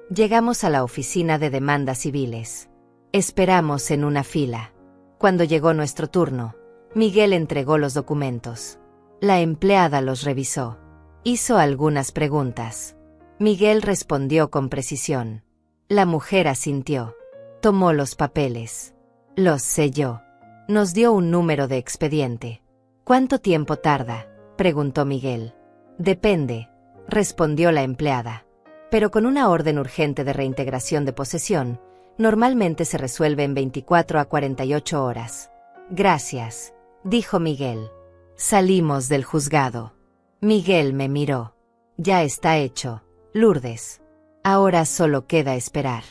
B: Llegamos a la oficina de demandas civiles. Esperamos en una fila. Cuando llegó nuestro turno, Miguel entregó los documentos. La empleada los revisó. Hizo algunas preguntas. Miguel respondió con precisión. La mujer asintió. Tomó los papeles. Los selló. Nos dio un número de expediente. ¿Cuánto tiempo tarda?, preguntó Miguel. Depende, respondió la empleada. Pero con una orden urgente de reintegración de posesión, normalmente se resuelve en 24 a 48 horas. Gracias, dijo Miguel. Salimos del juzgado. Miguel me miró. Ya está hecho, Lourdes. Ahora solo queda esperar.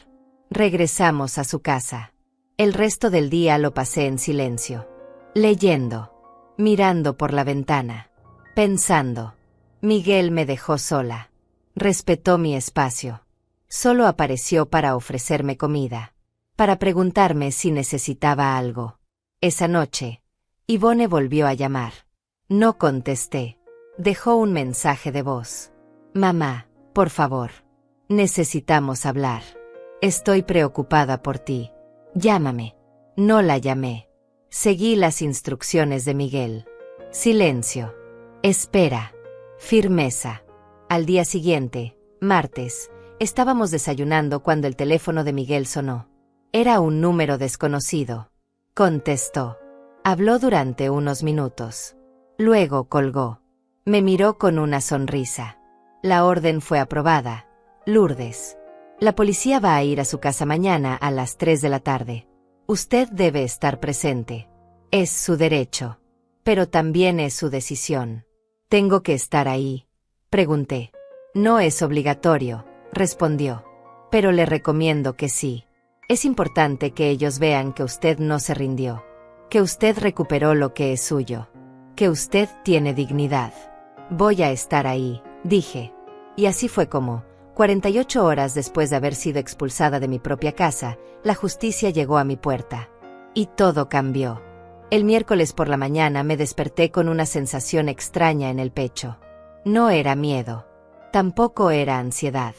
B: Regresamos a su casa. El resto del día lo pasé en silencio. Leyendo. Mirando por la ventana. Pensando. Miguel me dejó sola. Respetó mi espacio. Solo apareció para ofrecerme comida. Para preguntarme si necesitaba algo. Esa noche, Ivone volvió a llamar. No contesté. Dejó un mensaje de voz. Mamá, por favor. Necesitamos hablar. Estoy preocupada por ti. Llámame. No la llamé. Seguí las instrucciones de Miguel. Silencio. Espera. Firmeza. Al día siguiente, martes, estábamos desayunando cuando el teléfono de Miguel sonó. Era un número desconocido. Contestó. Habló durante unos minutos. Luego colgó. Me miró con una sonrisa. La orden fue aprobada. Lourdes. La policía va a ir a su casa mañana a las 3 de la tarde. Usted debe estar presente. Es su derecho. Pero también es su decisión. ¿Tengo que estar ahí?, pregunté. No es obligatorio, respondió. Pero le recomiendo que sí. Es importante que ellos vean que usted no se rindió. Que usted recuperó lo que es suyo. Que usted tiene dignidad. Voy a estar ahí, dije. Y así fue como, 48 horas después de haber sido expulsada de mi propia casa, la justicia llegó a mi puerta. Y todo cambió. El miércoles por la mañana me desperté con una sensación extraña en el pecho. No era miedo. Tampoco era ansiedad.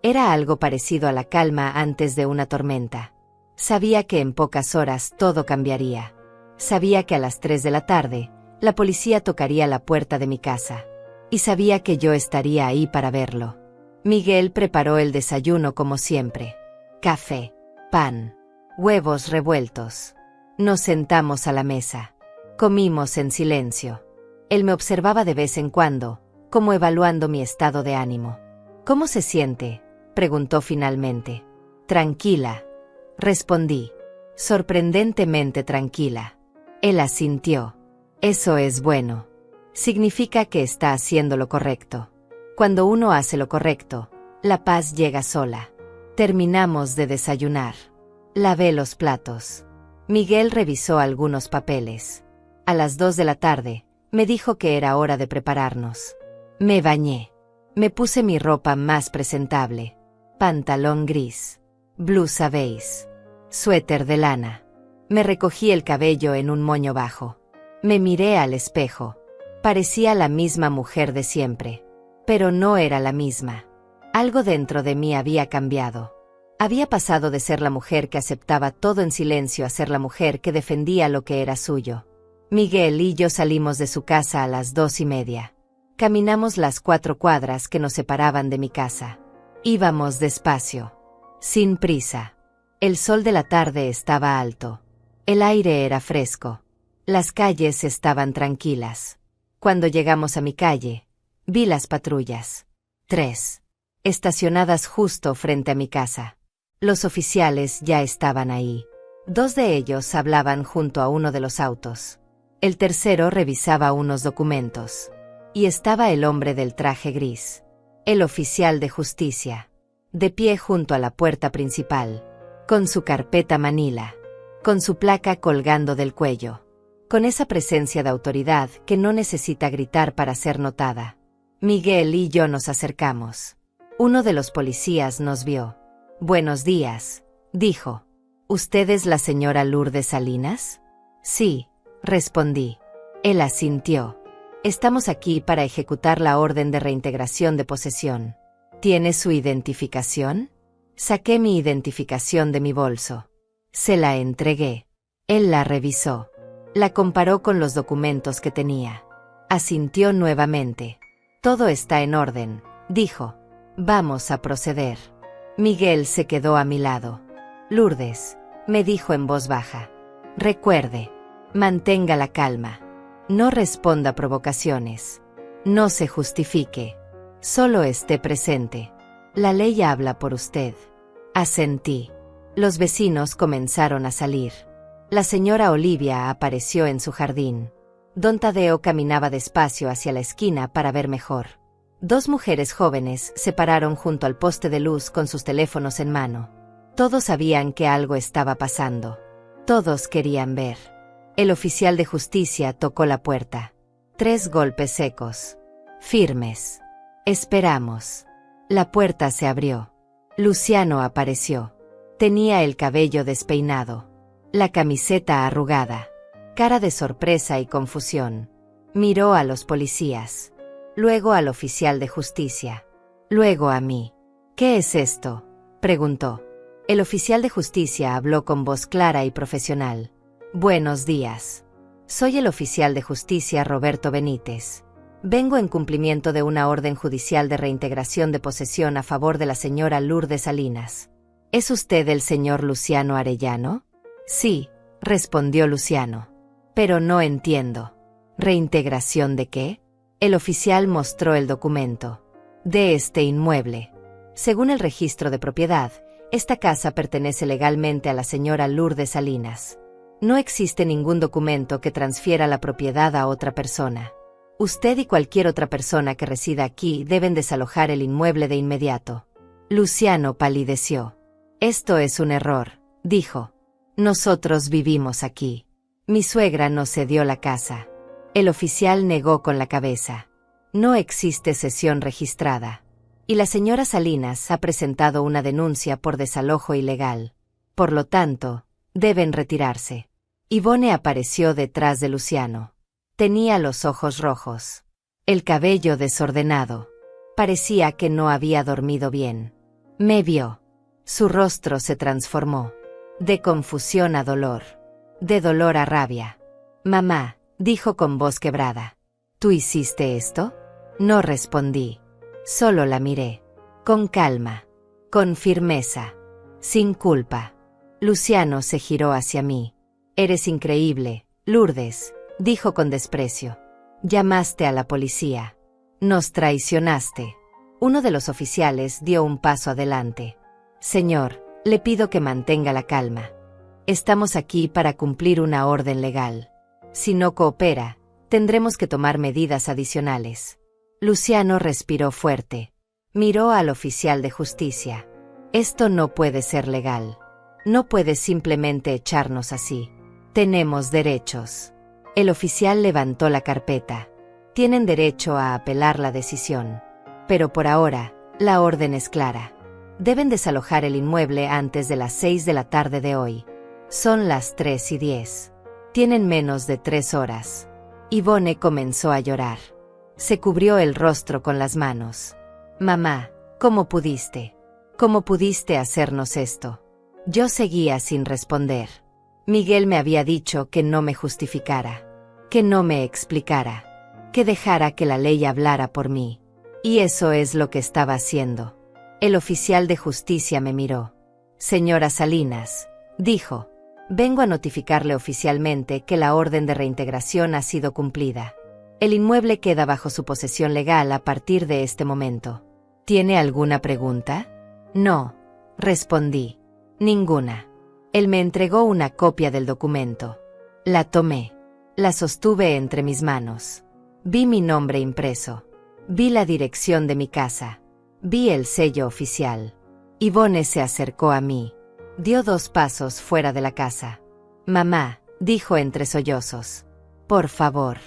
B: Era algo parecido a la calma antes de una tormenta. Sabía que en pocas horas todo cambiaría. Sabía que a las 3 de la tarde, la policía tocaría la puerta de mi casa. Y sabía que yo estaría ahí para verlo. Miguel preparó el desayuno como siempre. Café, pan, huevos revueltos. Nos sentamos a la mesa. Comimos en silencio. Él me observaba de vez en cuando, como evaluando mi estado de ánimo. ¿Cómo se siente?, preguntó finalmente. Tranquila, respondí. Sorprendentemente tranquila. Él asintió. Eso es bueno. Significa que está haciendo lo correcto. Cuando uno hace lo correcto, la paz llega sola. Terminamos de desayunar. Lavé los platos. Miguel revisó algunos papeles. A las 2 de la tarde, me dijo que era hora de prepararnos. Me bañé. Me puse mi ropa más presentable. Pantalón gris. Blusa beige. Suéter de lana. Me recogí el cabello en un moño bajo. Me miré al espejo. Parecía la misma mujer de siempre. Pero no era la misma. Algo dentro de mí había cambiado. Había pasado de ser la mujer que aceptaba todo en silencio a ser la mujer que defendía lo que era suyo. Miguel y yo salimos de su casa a las 2:30. Caminamos las 4 cuadras que nos separaban de mi casa. Íbamos despacio. Sin prisa. El sol de la tarde estaba alto. El aire era fresco. Las calles estaban tranquilas. Cuando llegamos a mi calle, vi las patrullas. 3. Estacionadas justo frente a mi casa. Los oficiales ya estaban ahí. 2 de ellos hablaban junto a uno de los autos. El tercero revisaba unos documentos. Y estaba el hombre del traje gris. El oficial de justicia. De pie junto a la puerta principal. Con su carpeta manila. Con su placa colgando del cuello. Con esa presencia de autoridad que no necesita gritar para ser notada. Miguel y yo nos acercamos. Uno de los policías nos vio. Buenos días, dijo. ¿Usted es la señora Lourdes Salinas? Sí, respondí. Él asintió. Estamos aquí para ejecutar la orden de reintegración de posesión. ¿Tiene su identificación? Saqué mi identificación de mi bolso. Se la entregué. Él la revisó. La comparó con los documentos que tenía. Asintió nuevamente. Todo está en orden, dijo. Vamos a proceder. Miguel se quedó a mi lado. Lourdes, me dijo en voz baja. Recuerde, mantenga la calma. No responda a provocaciones. No se justifique. Solo esté presente. La ley habla por usted. Asentí. Los vecinos comenzaron a salir. La señora Olivia apareció en su jardín. Don Tadeo caminaba despacio hacia la esquina para ver mejor. 2 mujeres jóvenes se pararon junto al poste de luz con sus teléfonos en mano. Todos sabían que algo estaba pasando. Todos querían ver. El oficial de justicia tocó la puerta. 3 golpes secos. Firmes. Esperamos. La puerta se abrió. Luciano apareció. Tenía el cabello despeinado. La camiseta arrugada. Cara de sorpresa y confusión. Miró a los policías. Luego al oficial de justicia. Luego a mí. ¿Qué es esto?, preguntó. El oficial de justicia habló con voz clara y profesional. Buenos días. Soy el oficial de justicia Roberto Benítez. Vengo en cumplimiento de una orden judicial de reintegración de posesión a favor de la señora Lourdes Salinas. ¿Es usted el señor Luciano Arellano? Sí, respondió Luciano. Pero no entiendo. ¿Reintegración de qué? El oficial mostró el documento. De este inmueble. Según el registro de propiedad, esta casa pertenece legalmente a la señora Lourdes Salinas. No existe ningún documento que transfiera la propiedad a otra persona. Usted y cualquier otra persona que resida aquí deben desalojar el inmueble de inmediato. Luciano palideció. Esto es un error, dijo. Nosotros vivimos aquí. Mi suegra nos cedió la casa. El oficial negó con la cabeza. No existe cesión registrada. Y la señora Salinas ha presentado una denuncia por desalojo ilegal. Por lo tanto, deben retirarse. Ivone apareció detrás de Luciano. Tenía los ojos rojos. El cabello desordenado. Parecía que no había dormido bien. Me vio. Su rostro se transformó. De confusión a dolor. De dolor a rabia. Mamá, dijo con voz quebrada. ¿Tú hiciste esto? No respondí. Solo la miré. Con calma. Con firmeza. Sin culpa. Luciano se giró hacia mí. Eres increíble, Lourdes, dijo con desprecio. Llamaste a la policía. Nos traicionaste. Uno de los oficiales dio un paso adelante. Señor, le pido que mantenga la calma. Estamos aquí para cumplir una orden legal. Si no coopera, tendremos que tomar medidas adicionales. Luciano respiró fuerte. Miró al oficial de justicia. Esto no puede ser legal. No puedes simplemente echarnos así. Tenemos derechos. El oficial levantó la carpeta. Tienen derecho a apelar la decisión. Pero por ahora, la orden es clara. Deben desalojar el inmueble antes de las 6 de la tarde de hoy. Son las 3:10. Tienen menos de 3 horas. Yvonne comenzó a llorar. Se cubrió el rostro con las manos. Mamá, ¿cómo pudiste? ¿Cómo pudiste hacernos esto? Yo seguía sin responder. Miguel me había dicho que no me justificara, que no me explicara, que dejara que la ley hablara por mí. Y eso es lo que estaba haciendo. El oficial de justicia me miró. Señora Salinas, dijo, vengo a notificarle oficialmente que la orden de reintegración ha sido cumplida. El inmueble queda bajo su posesión legal a partir de este momento. ¿Tiene alguna pregunta? No, respondí. Ninguna. Él me entregó una copia del documento. La tomé. La sostuve entre mis manos. Vi mi nombre impreso. Vi la dirección de mi casa. Vi el sello oficial. Yvonne se acercó a mí. Dio 2 pasos fuera de la casa. Mamá, dijo entre sollozos. Por favor.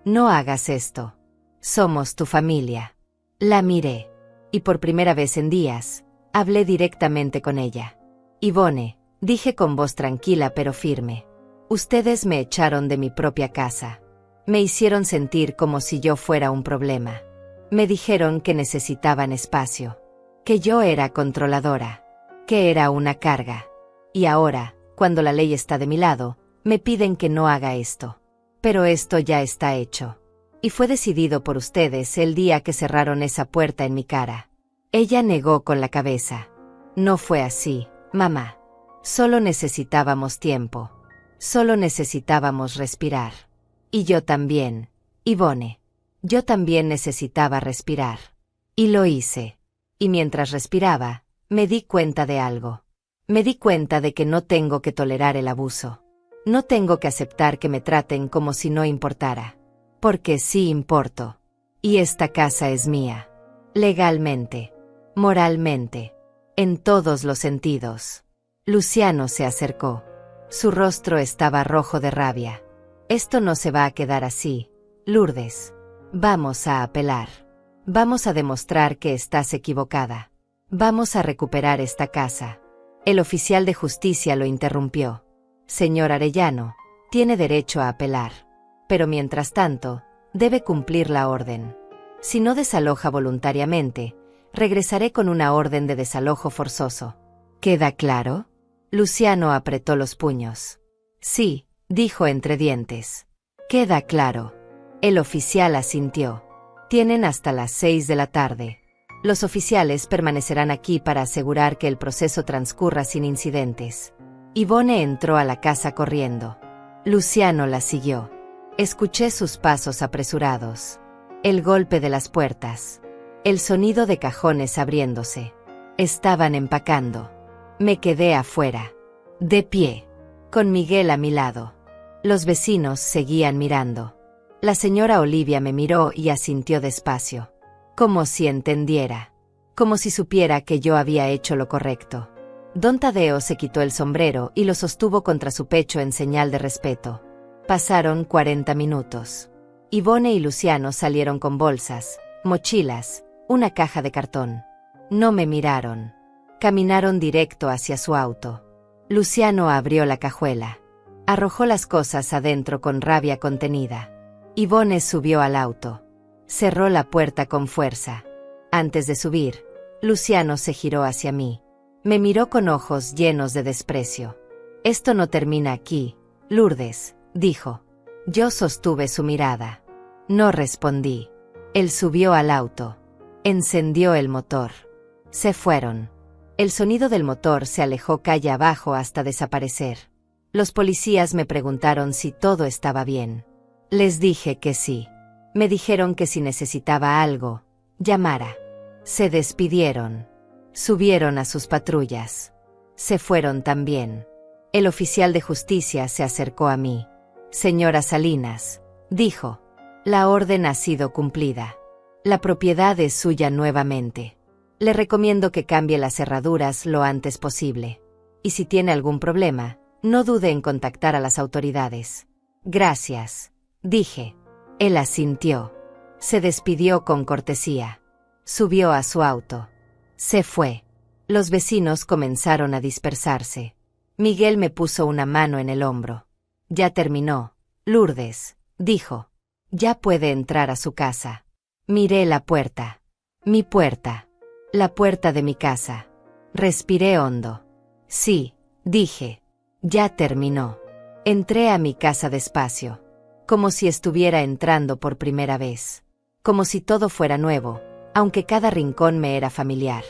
B: No hagas esto. Somos tu familia. La miré. Y por primera vez en días, hablé directamente con ella. Yvonne, dije con voz tranquila pero firme. Ustedes me echaron de mi propia casa. Me hicieron sentir como si yo fuera un problema. Me dijeron que necesitaban espacio. Que yo era controladora. Que era una carga. Y ahora, cuando la ley está de mi lado, me piden que no haga esto. Pero esto ya está hecho. Y fue decidido por ustedes el día que cerraron esa puerta en mi cara. Ella negó con la cabeza. No fue así, mamá. Solo necesitábamos tiempo. Solo necesitábamos respirar. Y yo también, Yvonne. Yo también necesitaba respirar. Y lo hice. Y mientras respiraba, me di cuenta de algo. Me di cuenta de que no tengo que tolerar el abuso. No tengo que aceptar que me traten como si no importara. Porque sí importo. Y esta casa es mía. Legalmente. Moralmente. En todos los sentidos. Luciano se acercó. Su rostro estaba rojo de rabia. Esto no se va a quedar así, Lourdes. Vamos a apelar. Vamos a demostrar que estás equivocada. Vamos a recuperar esta casa. El oficial de justicia lo interrumpió. Señor Arellano, tiene derecho a apelar. Pero mientras tanto, debe cumplir la orden. Si no desaloja voluntariamente, regresaré con una orden de desalojo forzoso. ¿Queda claro? Luciano apretó los puños. Sí, dijo entre dientes. Queda claro. El oficial asintió. Tienen hasta las 6 de la tarde. Los oficiales permanecerán aquí para asegurar que el proceso transcurra sin incidentes. Yvonne entró a la casa corriendo. Luciano la siguió. Escuché sus pasos apresurados. El golpe de las puertas. El sonido de cajones abriéndose. Estaban empacando. Me quedé afuera. De pie. Con Miguel a mi lado. Los vecinos seguían mirando. La señora Olivia me miró y asintió despacio. Como si entendiera. Como si supiera que yo había hecho lo correcto. Don Tadeo se quitó el sombrero y lo sostuvo contra su pecho en señal de respeto. Pasaron 40 minutos. Yvonne y Luciano salieron con bolsas, mochilas, una caja de cartón. No me miraron. Caminaron directo hacia su auto. Luciano abrió la cajuela. Arrojó las cosas adentro con rabia contenida. Yvonne subió al auto. Cerró la puerta con fuerza. Antes de subir, Luciano se giró hacia mí. Me miró con ojos llenos de desprecio. Esto no termina aquí, Lourdes, dijo. Yo sostuve su mirada. No respondí. Él subió al auto. Encendió el motor. Se fueron. El sonido del motor se alejó calle abajo hasta desaparecer. Los policías me preguntaron si todo estaba bien. Les dije que sí. Me dijeron que si necesitaba algo, llamara. Se despidieron. Subieron a sus patrullas. Se fueron también. El oficial de justicia se acercó a mí. Señora Salinas, dijo. La orden ha sido cumplida. La propiedad es suya nuevamente. Le recomiendo que cambie las cerraduras lo antes posible. Y si tiene algún problema, no dude en contactar a las autoridades. Gracias, dije. Él asintió. Se despidió con cortesía. Subió a su auto. Se fue. Los vecinos comenzaron a dispersarse. Miguel me puso una mano en el hombro. Ya terminó, Lourdes, dijo. Ya puede entrar a su casa. Miré la puerta. Mi puerta. La puerta de mi casa. Respiré hondo. Sí, dije. Ya terminó. Entré a mi casa despacio. Como si estuviera entrando por primera vez. Como si todo fuera nuevo, aunque cada rincón me era familiar.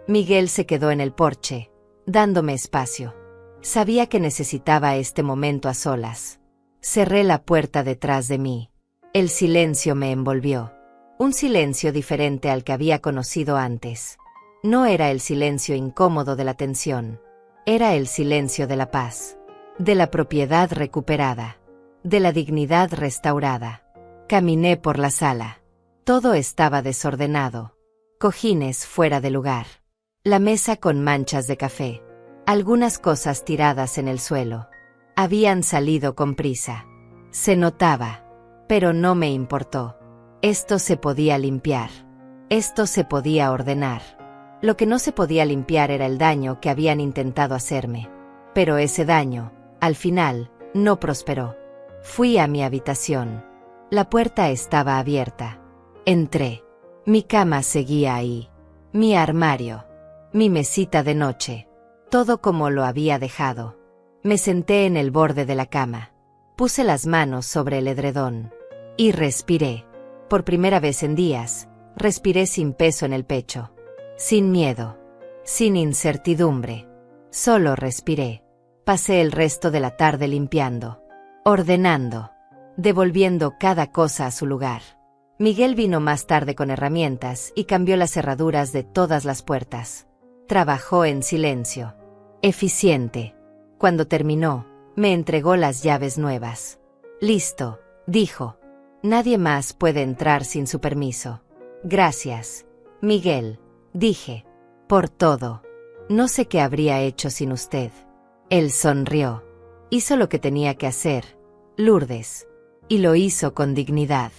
B: Miguel se quedó en el porche, dándome espacio. Sabía que necesitaba este momento a solas. Cerré la puerta detrás de mí. El silencio me envolvió. Un silencio diferente al que había conocido antes. No era el silencio incómodo de la tensión. Era el silencio de la paz. De la propiedad recuperada. De la dignidad restaurada. Caminé por la sala. Todo estaba desordenado. Cojines fuera de lugar. La mesa con manchas de café. Algunas cosas tiradas en el suelo. Habían salido con prisa. Se notaba. Pero no me importó. Esto se podía limpiar. Esto se podía ordenar. Lo que no se podía limpiar era el daño que habían intentado hacerme. Pero ese daño, al final, no prosperó. Fui a mi habitación. La puerta estaba abierta. Entré. Mi cama seguía ahí. Mi armario. Mi mesita de noche. Todo como lo había dejado. Me senté en el borde de la cama. Puse las manos sobre el edredón. Y respiré. Por primera vez en días, respiré sin peso en el pecho. Sin miedo. Sin incertidumbre. Solo respiré. Pasé el resto de la tarde limpiando. Ordenando. Devolviendo cada cosa a su lugar. Miguel vino más tarde con herramientas y cambió las cerraduras de todas las puertas. Trabajó en silencio. Eficiente. Cuando terminó, me entregó las llaves nuevas. Listo, dijo. Nadie más puede entrar sin su permiso. Gracias, Miguel, dije. Por todo. No sé qué habría hecho sin usted. Él sonrió. Hizo lo que tenía que hacer, Lourdes. Y lo hizo con dignidad.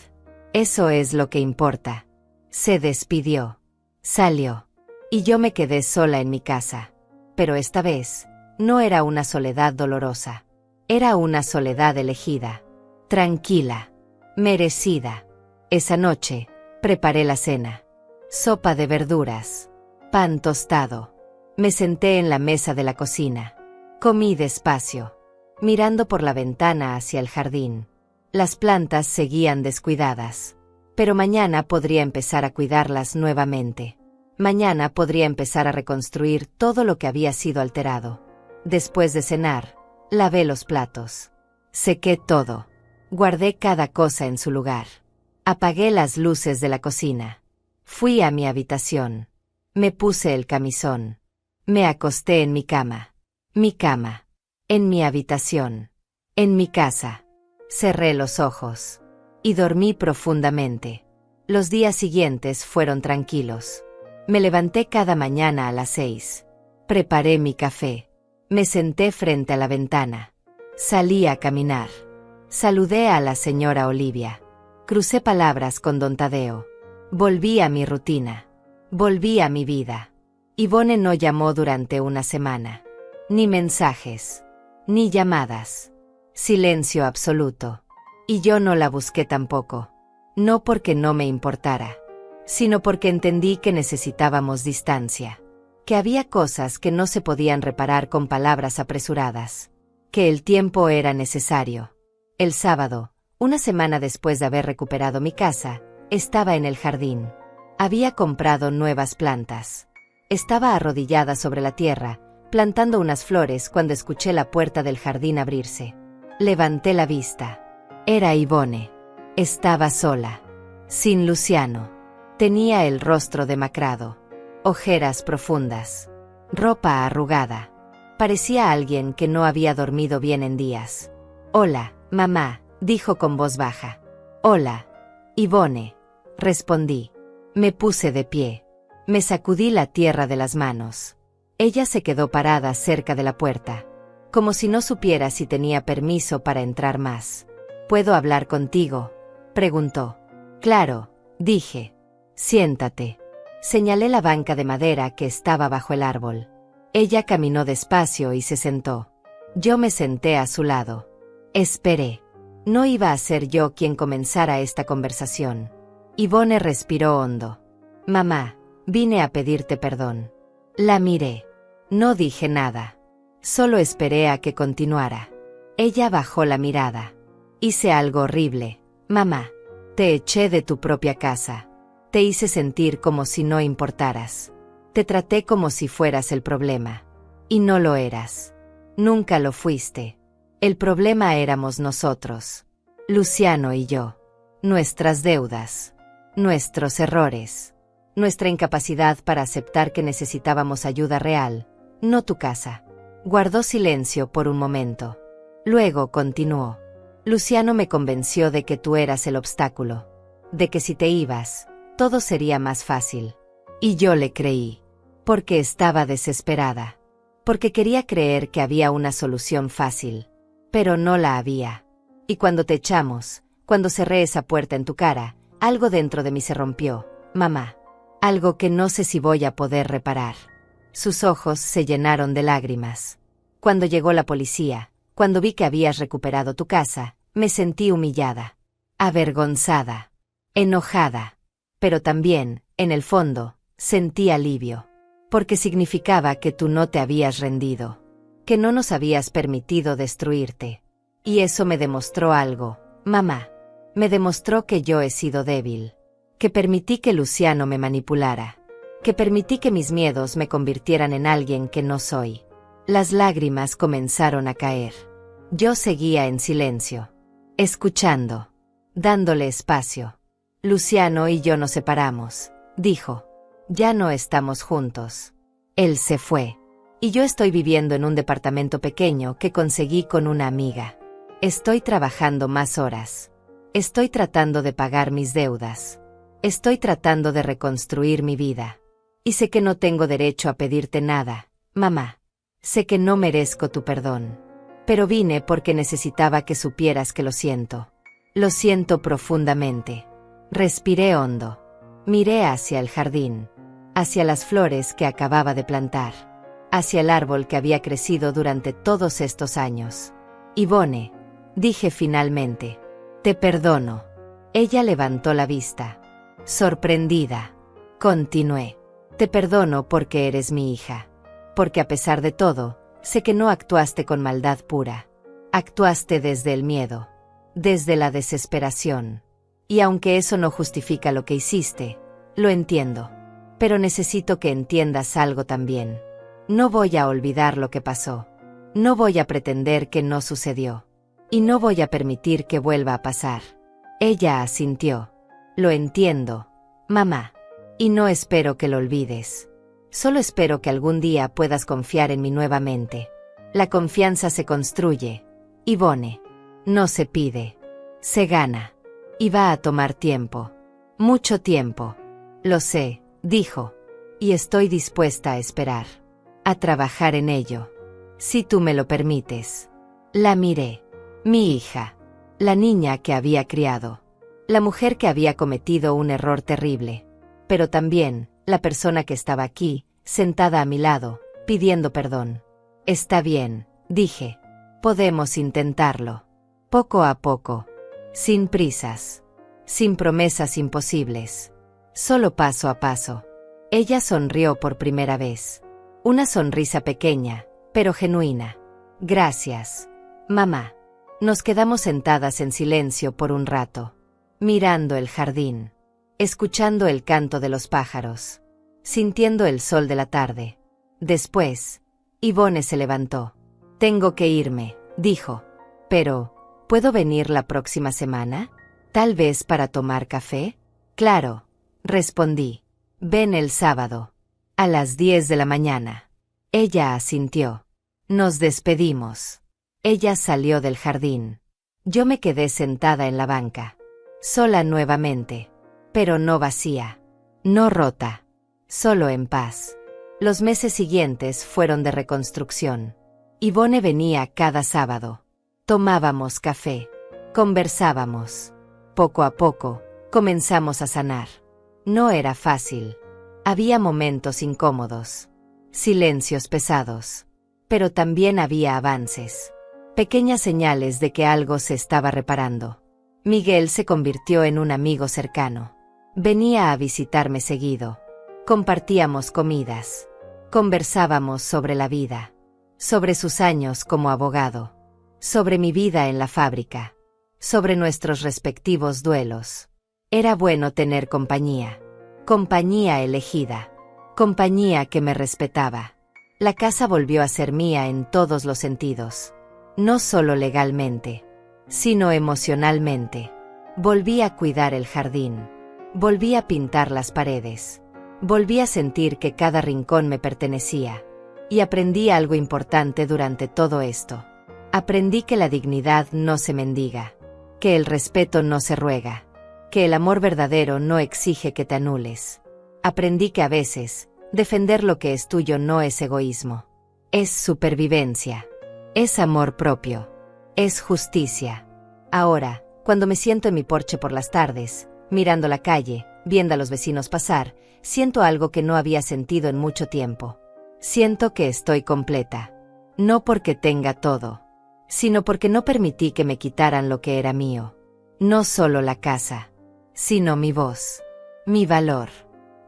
B: Eso es lo que importa. Se despidió. Salió. Y yo me quedé sola en mi casa. Pero esta vez, no era una soledad dolorosa. Era una soledad elegida. Tranquila. Merecida. Esa noche, preparé la cena. Sopa de verduras. Pan tostado. Me senté en la mesa de la cocina. Comí despacio. Mirando por la ventana hacia el jardín. Las plantas seguían descuidadas. Pero mañana podría empezar a cuidarlas nuevamente. Mañana podría empezar a reconstruir todo lo que había sido alterado. Después de cenar, lavé los platos. Sequé todo. Guardé cada cosa en su lugar. Apagué las luces de la cocina. Fui a mi habitación. Me puse el camisón. Me acosté en mi cama. Mi cama. En mi habitación. En mi casa. Cerré los ojos. Y dormí profundamente. Los días siguientes fueron tranquilos. Me levanté cada mañana a las 6. Preparé mi café. Me senté frente a la ventana. Salí a caminar. Saludé a la señora Olivia. Crucé palabras con don Tadeo. Volví a mi rutina. Volví a mi vida. Ivone no llamó durante una semana. Ni mensajes. Ni llamadas. Silencio absoluto. Y yo no la busqué tampoco. No porque no me importara, sino porque entendí que necesitábamos distancia, que había cosas que no se podían reparar con palabras apresuradas, que el tiempo era necesario. El sábado, una semana después de haber recuperado mi casa, estaba en el jardín. Había comprado nuevas plantas. Estaba arrodillada sobre la tierra, plantando unas flores cuando escuché la puerta del jardín abrirse. Levanté la vista. Era Yvonne. Estaba sola, sin Luciano. Tenía el rostro demacrado, ojeras profundas, ropa arrugada. Parecía alguien que no había dormido bien en días. «Hola, mamá», dijo con voz baja. «Hola, Yvonne», respondí. Me puse de pie. Me sacudí la tierra de las manos. Ella se quedó parada cerca de la puerta, como si no supiera si tenía permiso para entrar más. «¿Puedo hablar contigo?», preguntó. «Claro», dije. «Siéntate». Señalé la banca de madera que estaba bajo el árbol. Ella caminó despacio y se sentó. Yo me senté a su lado. Esperé. No iba a ser yo quien comenzara esta conversación. Yvonne respiró hondo. «Mamá, vine a pedirte perdón». La miré. No dije nada. Solo esperé a que continuara. Ella bajó la mirada. «Hice algo horrible, mamá. Te eché de tu propia casa. Te hice sentir como si no importaras. Te traté como si fueras el problema. Y no lo eras. Nunca lo fuiste. El problema éramos nosotros. Luciano y yo. Nuestras deudas. Nuestros errores. Nuestra incapacidad para aceptar que necesitábamos ayuda real, no tu casa». Guardó silencio por un momento. Luego continuó. «Luciano me convenció de que tú eras el obstáculo. De que si te ibas, todo sería más fácil. Y yo le creí. Porque estaba desesperada. Porque quería creer que había una solución fácil. Pero no la había. Y cuando te echamos, cuando cerré esa puerta en tu cara, algo dentro de mí se rompió, mamá. Algo que no sé si voy a poder reparar». Sus ojos se llenaron de lágrimas. «Cuando llegó la policía, cuando vi que habías recuperado tu casa, me sentí humillada, avergonzada, enojada. Pero también, en el fondo, sentí alivio. Porque significaba que tú no te habías rendido. Que no nos habías permitido destruirte. Y eso me demostró algo, mamá. Me demostró que yo he sido débil. Que permití que Luciano me manipulara. Que permití que mis miedos me convirtieran en alguien que no soy». Las lágrimas comenzaron a caer. Yo seguía en silencio, escuchando, dándole espacio. «Luciano y yo nos separamos», dijo. «Ya no estamos juntos. Él se fue. Y yo estoy viviendo en un departamento pequeño que conseguí con una amiga. Estoy trabajando más horas. Estoy tratando de pagar mis deudas. Estoy tratando de reconstruir mi vida. Y sé que no tengo derecho a pedirte nada, mamá. Sé que no merezco tu perdón. Pero vine porque necesitaba que supieras que lo siento. Lo siento profundamente». Respiré hondo. Miré hacia el jardín. Hacia las flores que acababa de plantar. Hacia el árbol que había crecido durante todos estos años. «Yvonne», dije finalmente. «Te perdono». Ella levantó la vista. Sorprendida. Continué. «Te perdono porque eres mi hija. Porque a pesar de todo, sé que no actuaste con maldad pura. Actuaste desde el miedo. Desde la desesperación. Y aunque eso no justifica lo que hiciste, lo entiendo. Pero necesito que entiendas algo también. No voy a olvidar lo que pasó. No voy a pretender que no sucedió. Y no voy a permitir que vuelva a pasar». Ella asintió. «Lo entiendo, mamá. Y no espero que lo olvides. Solo espero que algún día puedas confiar en mí nuevamente. La confianza se construye, Yvonne. No se pide. Se gana. Y va a tomar tiempo. Mucho tiempo. Lo sé», dijo. «Y estoy dispuesta a esperar. A trabajar en ello. Si tú me lo permites». La miré. Mi hija. La niña que había criado. La mujer que había cometido un error terrible. Pero también, la persona que estaba aquí, sentada a mi lado, pidiendo perdón. «Está bien», dije. «Podemos intentarlo. Poco a poco. Sin prisas. Sin promesas imposibles. Solo paso a paso. Ella sonrió por primera vez. Una sonrisa pequeña, pero genuina. Gracias, mamá. Nos quedamos sentadas en silencio por un rato, mirando el jardín, escuchando el canto de los pájaros, sintiendo el sol de la tarde. Después, Yvonne se levantó. Tengo que irme, dijo. Pero, ¿puedo venir la próxima semana? ¿Tal vez para tomar café? Claro, respondí. Ven el sábado, a las 10 de la mañana. Ella asintió. Nos despedimos. Ella salió del jardín. Yo me quedé sentada en la banca, sola nuevamente, pero no vacía, no rota, solo en paz. Los meses siguientes fueron de reconstrucción. Yvonne venía cada sábado. Tomábamos café, conversábamos. Poco a poco, comenzamos a sanar. No era fácil. Había momentos incómodos, silencios pesados, pero también había avances. Pequeñas señales de que algo se estaba reparando. Miguel se convirtió en un amigo cercano. Venía a visitarme seguido. Compartíamos comidas. Conversábamos sobre la vida. Sobre sus años como abogado. Sobre mi vida en la fábrica. Sobre nuestros respectivos duelos. Era bueno tener compañía. Compañía elegida. Compañía que me respetaba. La casa volvió a ser mía en todos los sentidos. No solo legalmente, sino emocionalmente. Volví a cuidar el jardín. Volví a pintar las paredes. Volví a sentir que cada rincón me pertenecía. Y aprendí algo importante durante todo esto. Aprendí que la dignidad no se mendiga, que el respeto no se ruega, que el amor verdadero no exige que te anules. Aprendí que a veces, defender lo que es tuyo no es egoísmo. Es supervivencia. Es amor propio. Es justicia. Ahora, cuando me siento en mi porche por las tardes, mirando la calle, viendo a los vecinos pasar, siento algo que no había sentido en mucho tiempo. Siento que estoy completa. No porque tenga todo, sino porque no permití que me quitaran lo que era mío. No solo la casa, sino mi voz, mi valor,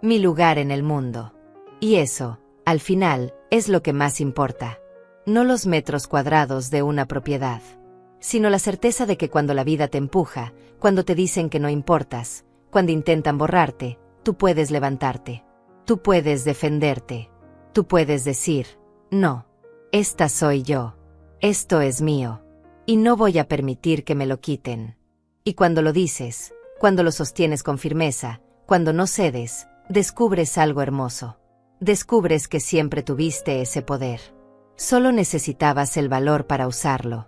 B: mi lugar en el mundo. Y eso, al final, es lo que más importa. No los metros cuadrados de una propiedad, sino la certeza de que cuando la vida te empuja, cuando te dicen que no importas, cuando intentan borrarte, tú puedes levantarte. Tú puedes defenderte. Tú puedes decir, no, esta soy yo. Esto es mío. Y no voy a permitir que me lo quiten. Y cuando lo dices, cuando lo sostienes con firmeza, cuando no cedes, descubres algo hermoso. Descubres que siempre tuviste ese poder. Solo necesitabas el valor para usarlo.